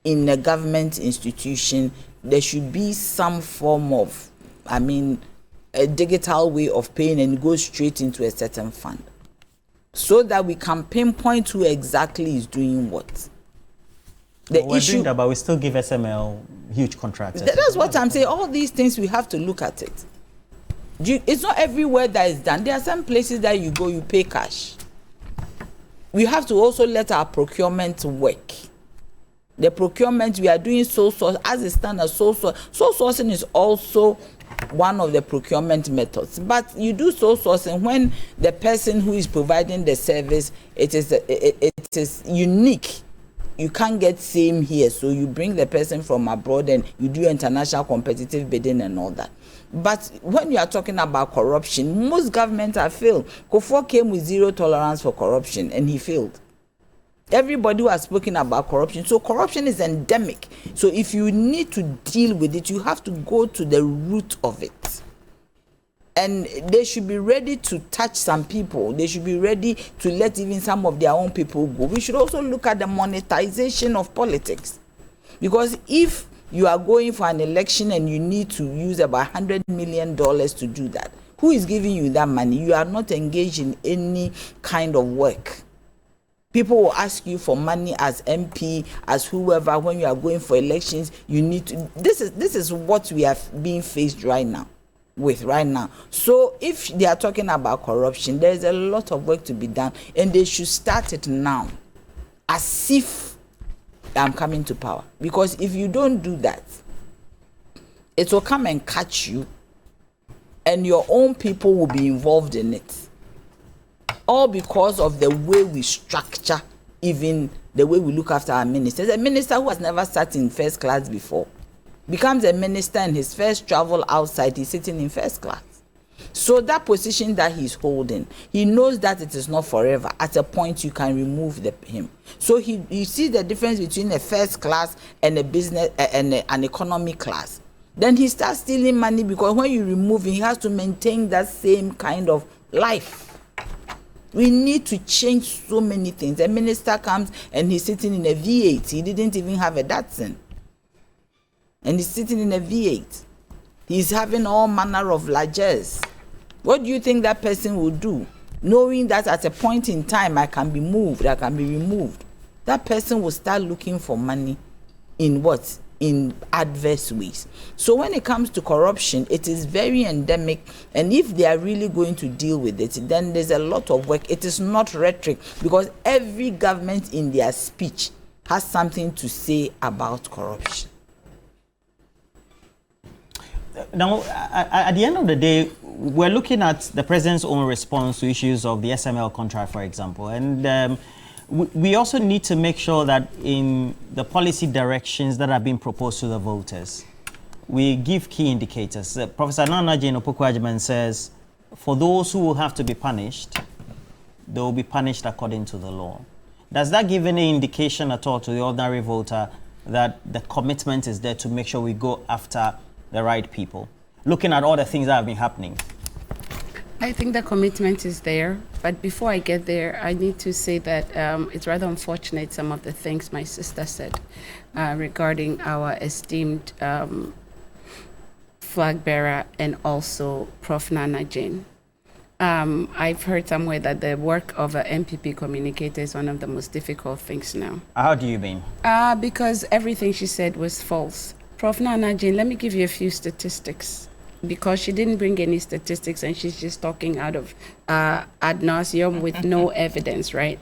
in a government institution, there should be some form of, a digital way of paying and go straight into a certain fund, so that we can pinpoint who exactly is doing what. We're doing that, but we still give SML huge contracts. That's what I'm saying. All these things, we have to look at it. It's not everywhere that is done. There are some places that you go, you pay cash. We have to also let our procurement work. The procurement, we are doing sole source as a standard. Sole sourcing is also one of the procurement methods. But you do sole sourcing when the person who is providing the service, it is unique. You can't get same here, so you bring the person from abroad and you do international competitive bidding and all that. But when you are talking about corruption, most governments have failed. Kufuor came with zero tolerance for corruption and he failed. Everybody who has spoken about corruption. So corruption is endemic. So if you need to deal with it, you have to go to the root of it. And they should be ready to touch some people. They should be ready to let even some of their own people go. We should also look at the monetization of politics. Because if you are going for an election and you need to use about $100 million to do that, who is giving you that money? You are not engaged in any kind of work. People will ask you for money as MP, as whoever, when you are going for elections. You need to. This is what we are being faced right now. So if they are talking about corruption, there is a lot of work to be done, and they should start it now, as if I'm coming to power. Because if you don't do that, it will come and catch you, and your own people will be involved in it. All because of the way we structure, even the way we look after our ministers. A minister who has never sat in first class before becomes a minister, and his first travel outside, he's sitting in first class. So that position that he's holding, he knows that it is not forever. At a point, you can remove him. So you see the difference between a first class and a business and an economy class. Then he starts stealing money, because when you remove him, he has to maintain that same kind of life. We need to change so many things. A minister comes and he's sitting in a V8. He didn't even have a Datsun. And he's sitting in a V8. He's having all manner of largesse. What do you think that person will do? Knowing that at a point in time I can be moved, I can be removed. That person will start looking for money in what? In adverse ways. So when it comes to corruption, it is very endemic, and if they are really going to deal with it, then there's a lot of work. It is not rhetoric, because every government in their speech has something to say about corruption. Now, at the end of the day, we're looking at the president's own response to issues of the SML contract, for example. And we also need to make sure that in the policy directions that are being proposed to the voters, we give key indicators. Professor Nana Jane Opoku Agyemang says, for those who will have to be punished, they will be punished according to the law. Does that give any indication at all to the ordinary voter that the commitment is there to make sure we go after the right people, looking at all the things that have been happening? I think the commitment is there, but before I get there, I need to say that it's rather unfortunate some of the things my sister said regarding our esteemed flag bearer and also Prof. Nana Jane. I've heard somewhere that the work of an MPP communicator is one of the most difficult things now. How do you mean? Because everything she said was false. Prof. Nana Jane, let me give you a few statistics, because she didn't bring any statistics and she's just talking out of ad nauseum with no evidence, right?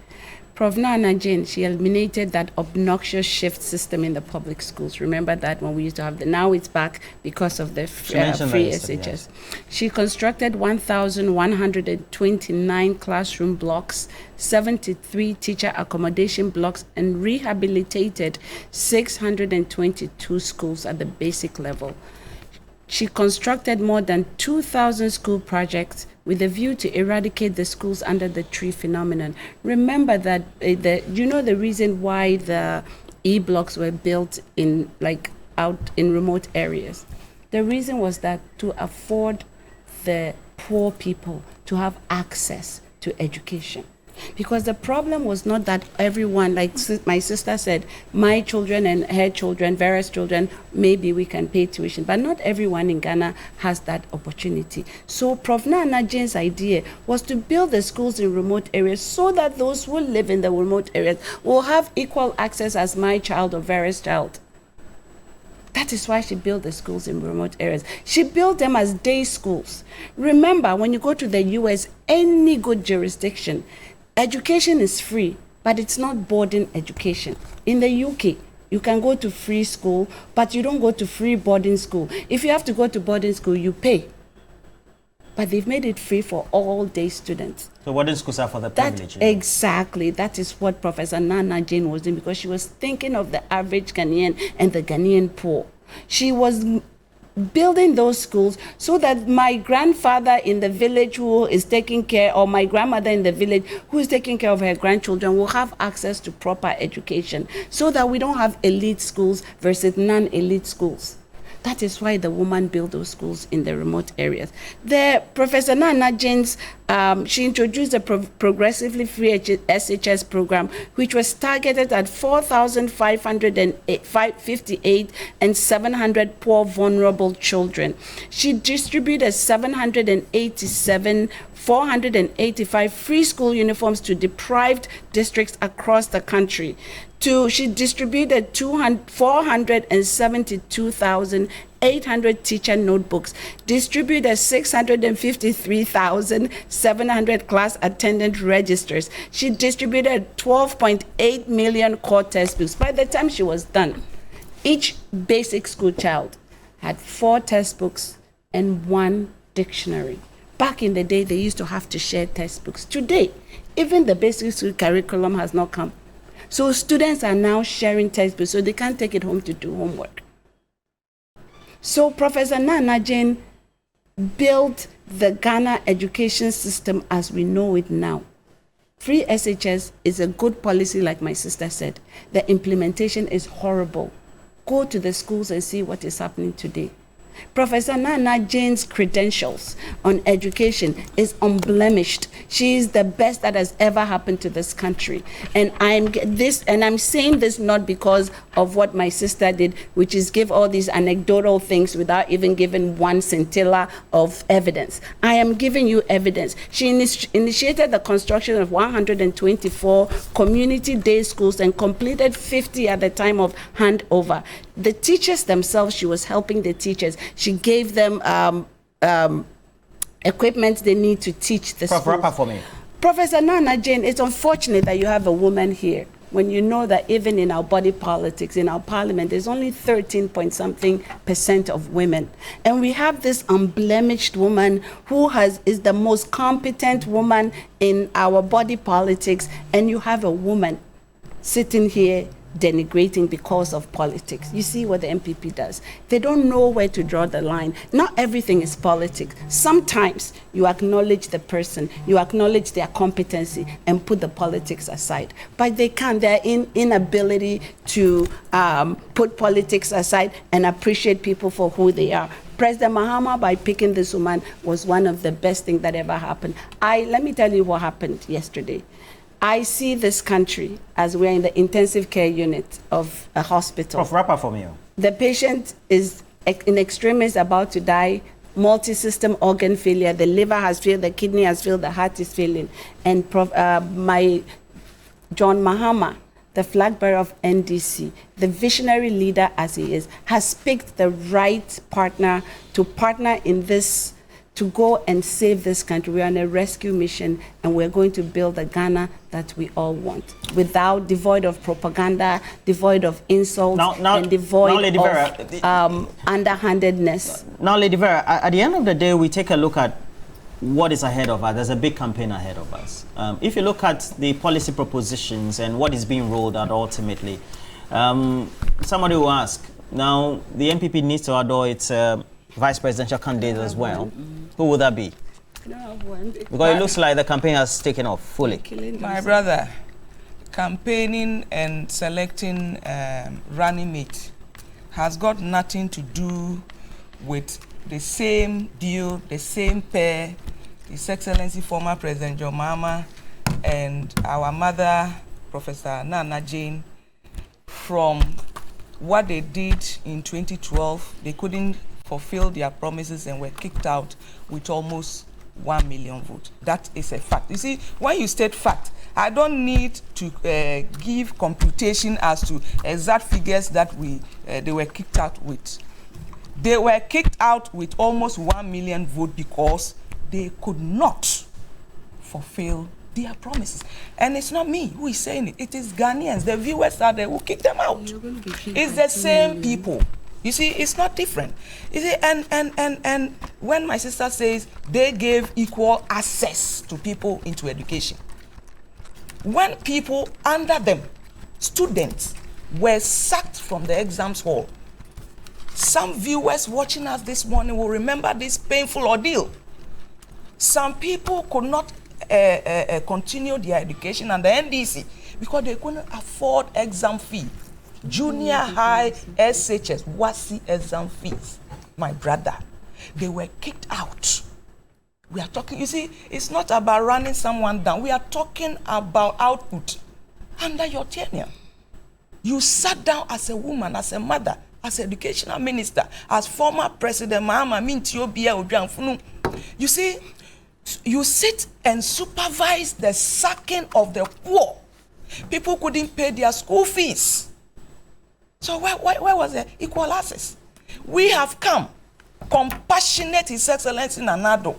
Prof. Nana Jane, she eliminated that obnoxious shift system in the public schools. Remember that when we used to have now it's back because of the free SHS. Yes. She constructed 1,129 classroom blocks, 73 teacher accommodation blocks, and rehabilitated 622 schools at the basic level. She constructed more than 2,000 school projects with a view to eradicate the schools under the tree phenomenon. Remember that the reason why the E-blocks were built in out in remote areas. The reason was that to afford the poor people to have access to education. Because the problem was not that everyone, like my sister said, my children and her children, various children, maybe we can pay tuition, but not everyone in Ghana has that opportunity. So Prof. Nana Jane's idea was to build the schools in remote areas so that those who live in the remote areas will have equal access as my child or various child. That is why she built the schools in remote areas. She built them as day schools. Remember, when you go to the US, any good jurisdiction, education is free, but it's not boarding education. In the UK, you can go to free school, but you don't go to free boarding school. If you have to go to boarding school, you pay. But they've made it free for all day students. So boarding schools are for the privileged. Exactly. That is what Professor Nana Jane was doing, because she was thinking of the average Ghanaian and the Ghanaian poor. She was building those schools so that my grandfather in the village who is taking care, or my grandmother in the village who is taking care of her grandchildren, will have access to proper education, so that we don't have elite schools versus non-elite schools. That is why the woman built those schools in the remote areas. Professor Nana Jane's, she introduced a progressively free SHS program, which was targeted at 4,558 and 700 poor, vulnerable children. She distributed 485 free school uniforms to deprived districts across the country. She distributed 472,800 teacher notebooks, distributed 653,700 class attendant registers. She distributed 12.8 million core textbooks. By the time she was done, each basic school child had 4 textbooks and 1 dictionary. Back in the day, they used to have to share textbooks. Today, even the basic school curriculum has not come. So students are now sharing textbooks, so they can't take it home to do homework. So Professor Nana Jane built the Ghana education system as we know it now. Free SHS is a good policy, like my sister said. The implementation is horrible. Go to the schools and see what is happening today. Professor Nana Jane's credentials on education is unblemished. She is the best that has ever happened to this country. And I'm saying this not because of what my sister did, which is give all these anecdotal things without even giving one scintilla of evidence. I am giving you evidence. She initiated the construction of 124 community day schools and completed 50 at the time of handover. The teachers themselves, she was helping the teachers. She gave them equipment they need to teach the schools. Prof, for me. Professor Nana Jane, it's unfortunate that you have a woman here when you know that even in our body politics, in our parliament, there's only 13-point-something% of women. And we have this unblemished woman who is the most competent woman in our body politics, and you have a woman sitting here denigrating because of politics. You see what the MPP does. They don't know where to draw the line. Not everything is politics. Sometimes you acknowledge the person, you acknowledge their competency and put the politics aside. But they can't. Their inability to put politics aside and appreciate people for who they are. President Mahama, by picking this woman, was one of the best things that ever happened. Let me tell you what happened yesterday. I see this country as we're in the intensive care unit of a hospital. Prof, wrap up for me. The patient is in extremis about to die, multi-system organ failure. The liver has failed, the kidney has failed, the heart is failing. And my John Mahama, the flag bearer of NDC, the visionary leader as he is, has picked the right partner to partner in this, to go and save this country. We're on a rescue mission, and we're going to build a Ghana that we all want, devoid of propaganda, devoid of insults, and devoid of underhandedness. Now, Lady Vera, at the end of the day, we take a look at what is ahead of us. There's a big campaign ahead of us. If you look at the policy propositions and what is being rolled out ultimately, somebody will ask, now, the MPP needs to adore its vice presidential candidate as well. Who would that be? I don't have one. Because it looks like the campaign has taken off fully. My brother, campaigning and selecting running mate has got nothing to do with the same deal, the same pair, His Excellency former President John Mahama and our mother, Professor Nana Jane. From what they did in 2012, they couldn't fulfill their promises and were kicked out with almost 1 million votes. That is a fact. You see, when you state fact, I don't need to give computation as to exact figures that they were kicked out with. They were kicked out with almost 1 million votes because they could not fulfill their promises. And it's not me who is saying it. It is Ghanaians, the viewers out there who kicked them out. It's the same people. You see, it's not different. You see, and when my sister says they gave equal access to people into education, when people under them, students, were sacked from the exams hall, some viewers watching us this morning will remember this painful ordeal. Some people could not continue their education under NDC because they couldn't afford exam fee. Junior high SHS, WASI exam fees. My brother, they were kicked out. We are talking, you see, it's not about running someone down. We are talking about output under your tenure. You sat down as a woman, as a mother, as educational minister, as former President Mahama Mintiobia Ojanfunu. You see, you sit and supervise the sacking of the poor. People couldn't pay their school fees. So where was the equal access? We have come, compassionate His Excellency Nanado,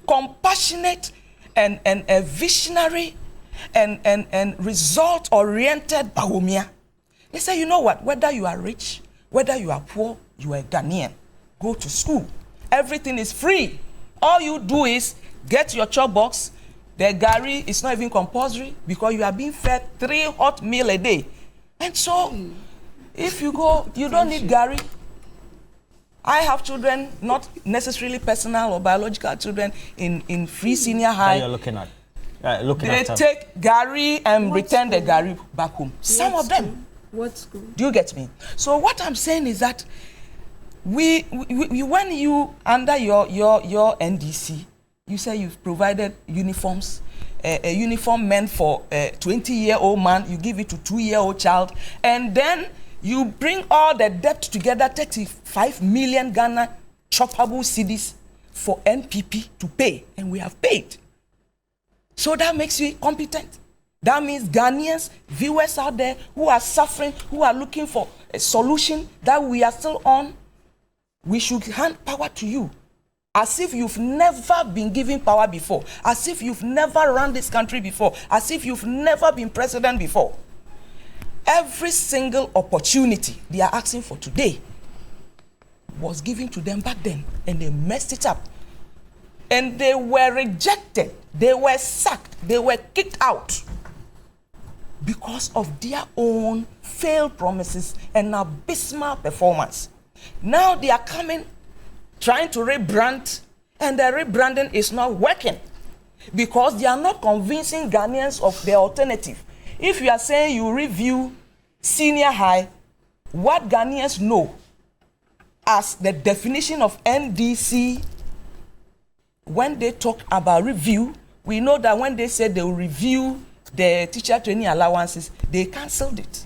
compassionate and a visionary and result-oriented Bawumia. They say, you know what, whether you are rich, whether you are poor, you are a Ghanaian, go to school. Everything is free. All you do is get your chop box. The gari is not even compulsory because you are being fed 3 hot meals a day. And so, if you go, you don't need gari. I have children, not necessarily personal or biological children, in free senior high. That you're looking at. They take Gary and return the Gary back home. Some of them. What school? Do you get me? So what I'm saying is that we when you under your NDC, you say you've provided uniforms, a uniform meant for a 20-year-old man, you give it to 2-year-old child, and then you bring all the debt together, 35 million Ghana choppable cedis for NPP to pay, and we have paid. So that makes you competent. That means Ghanaians, viewers out there who are suffering, who are looking for a solution that we are still on, we should hand power to you. As if you've never been given power before. As if you've never run this country before. As if you've never been president before. Every single opportunity they are asking for today was given to them back then, and they messed it up. And they were rejected. They were sacked. They were kicked out because of their own failed promises and abysmal performance. Now they are coming, trying to rebrand, and the rebranding is not working because they are not convincing Ghanaians of the alternative. If you are saying you review senior high, what Ghanaians know as the definition of NDC, when they talk about review, we know that when they said they will review the teacher training allowances, they cancelled it.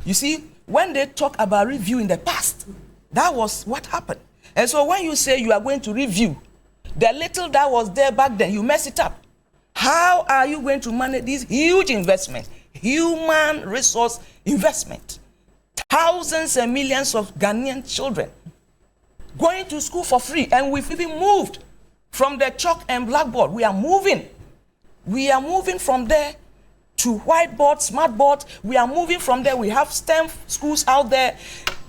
You see, when they talk about review in the past, that was what happened. And so when you say you are going to review, the little that was there back then, you mess it up. How are you going to manage this huge investment, human resource investment? Thousands and millions of Ghanaian children going to school for free, and we've even moved from the chalk and blackboard. We are moving from there to whiteboard, smartboard. We are moving from there. We have STEM schools out there.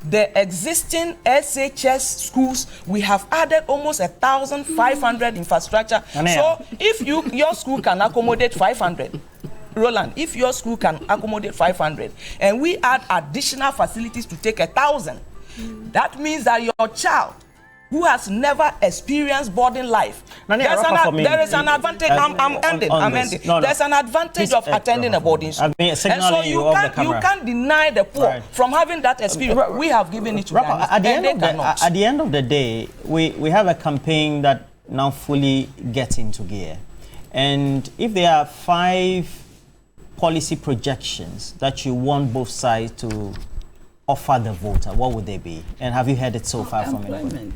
The existing SHS schools, we have added almost 1,500 infrastructure. So if your school can accommodate 500, Roland, if your school can accommodate 500, and we add additional facilities to take 1,000, that means that your child who has never experienced boarding life, there is an advantage. I'm ending. There's an advantage of attending a boarding school. And so you can't deny the poor from having that experience. We have given it to them. At the end of the day, we have a campaign that now fully gets into gear. And if there are 5 policy projections that you want both sides to offer the voter, what would they be? And have you heard it so far from anyone?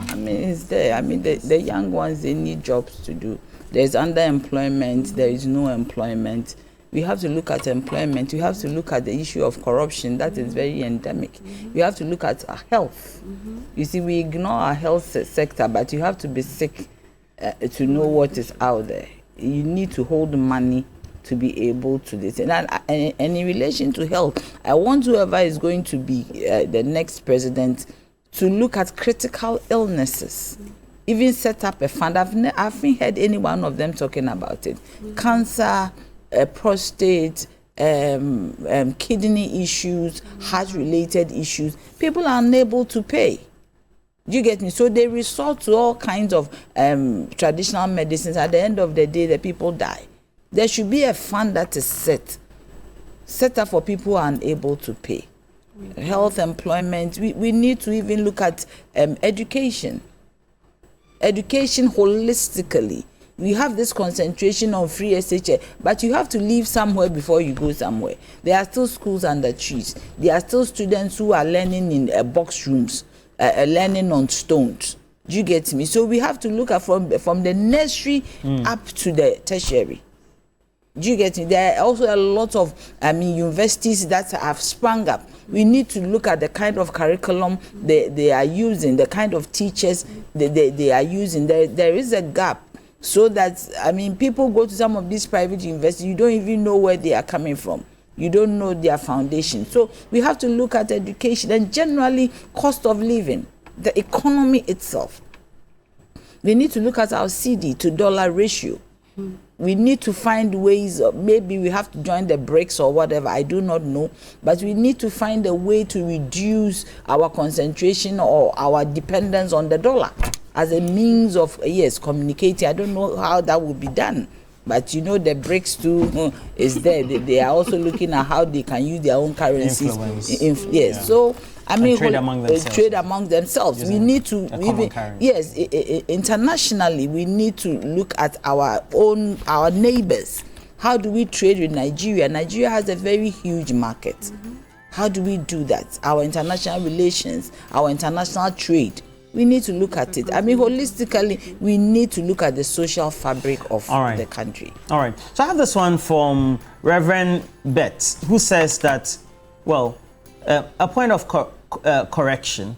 I mean, it's there. I mean, the young ones, they need jobs to do. There's underemployment. There is no employment. We have to look at employment. We have to look at the issue of corruption. That is very endemic. We have to look at our health. You see, we ignore our health sector, but you have to be sick to know what is out there. You need to hold money to be able to this. And in relation to health, I want whoever is going to be the next president to look at critical illnesses, even set up a fund. I haven't heard any one of them talking about it. Cancer, prostate, kidney issues, heart-related issues. People are unable to pay. Do you get me? So they resort to all kinds of traditional medicines. At the end of the day, the people die. There should be a fund that is set up for people who are unable to pay. Health, employment. We need to even look at education. Education holistically. We have this concentration on free SHS, but you have to leave somewhere before you go somewhere. There are still schools under trees. There are still students who are learning in box rooms, learning on stones. Do you get me? So we have to look at from the nursery up to the tertiary. Do you get me? There are also a lot of universities that have sprung up. We need to look at the kind of curriculum they are using, the kind of teachers they are using. There is a gap, so that people go to some of these private universities, you don't even know where they are coming from. You don't know their foundation. So we have to look at education and generally cost of living, the economy itself. We need to look at our CD to dollar ratio. We need to find ways, maybe we have to join the BRICS or whatever, I do not know, but we need to find a way to reduce our concentration or our dependence on the dollar as a means of, yes, communicating. I don't know how that will be done. But you know, the BRICS too is there. They are also looking at how they can use their own currencies. Yes. Yeah. So I mean, trade among themselves. We need to yes, internationally we need to look at our neighbors. How do we trade with Nigeria? Nigeria has a very huge market. How do we do that? Our international relations, our international trade. We need to look at it. I mean, holistically, we need to look at the social fabric of the country. All right. So I have this one from Reverend Betts, who says that, well, a point of correction.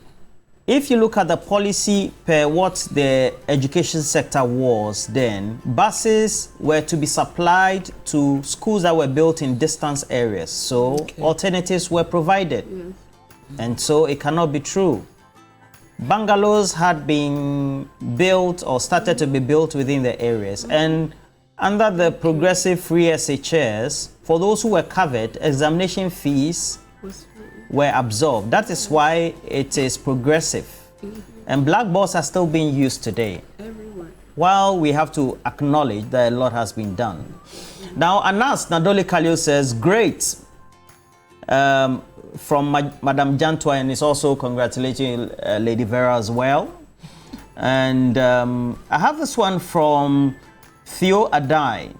If you look at the policy per what the education sector was then, buses were to be supplied to schools that were built in distance areas. So alternatives were provided. And so it cannot be true. Bungalows had been built or started to be built within the areas. And under the progressive free SHS, for those who were covered, examination fees were absorbed. That is why it is progressive. And blackboards are still being used today. While we have to acknowledge that a lot has been done. Now, Anas Nadoli Kalil says, great. From Madam Jantwa, and is also congratulating Lady Vera as well. And I have this one from Theo Adai.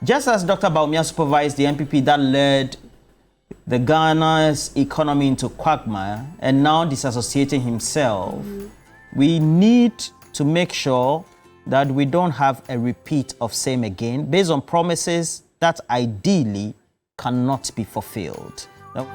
Just as Dr. Baumia supervised the MPP that led the Ghana's economy into quagmire and now disassociating himself, we need to make sure that we don't have a repeat of same again based on promises that ideally cannot be fulfilled. Now,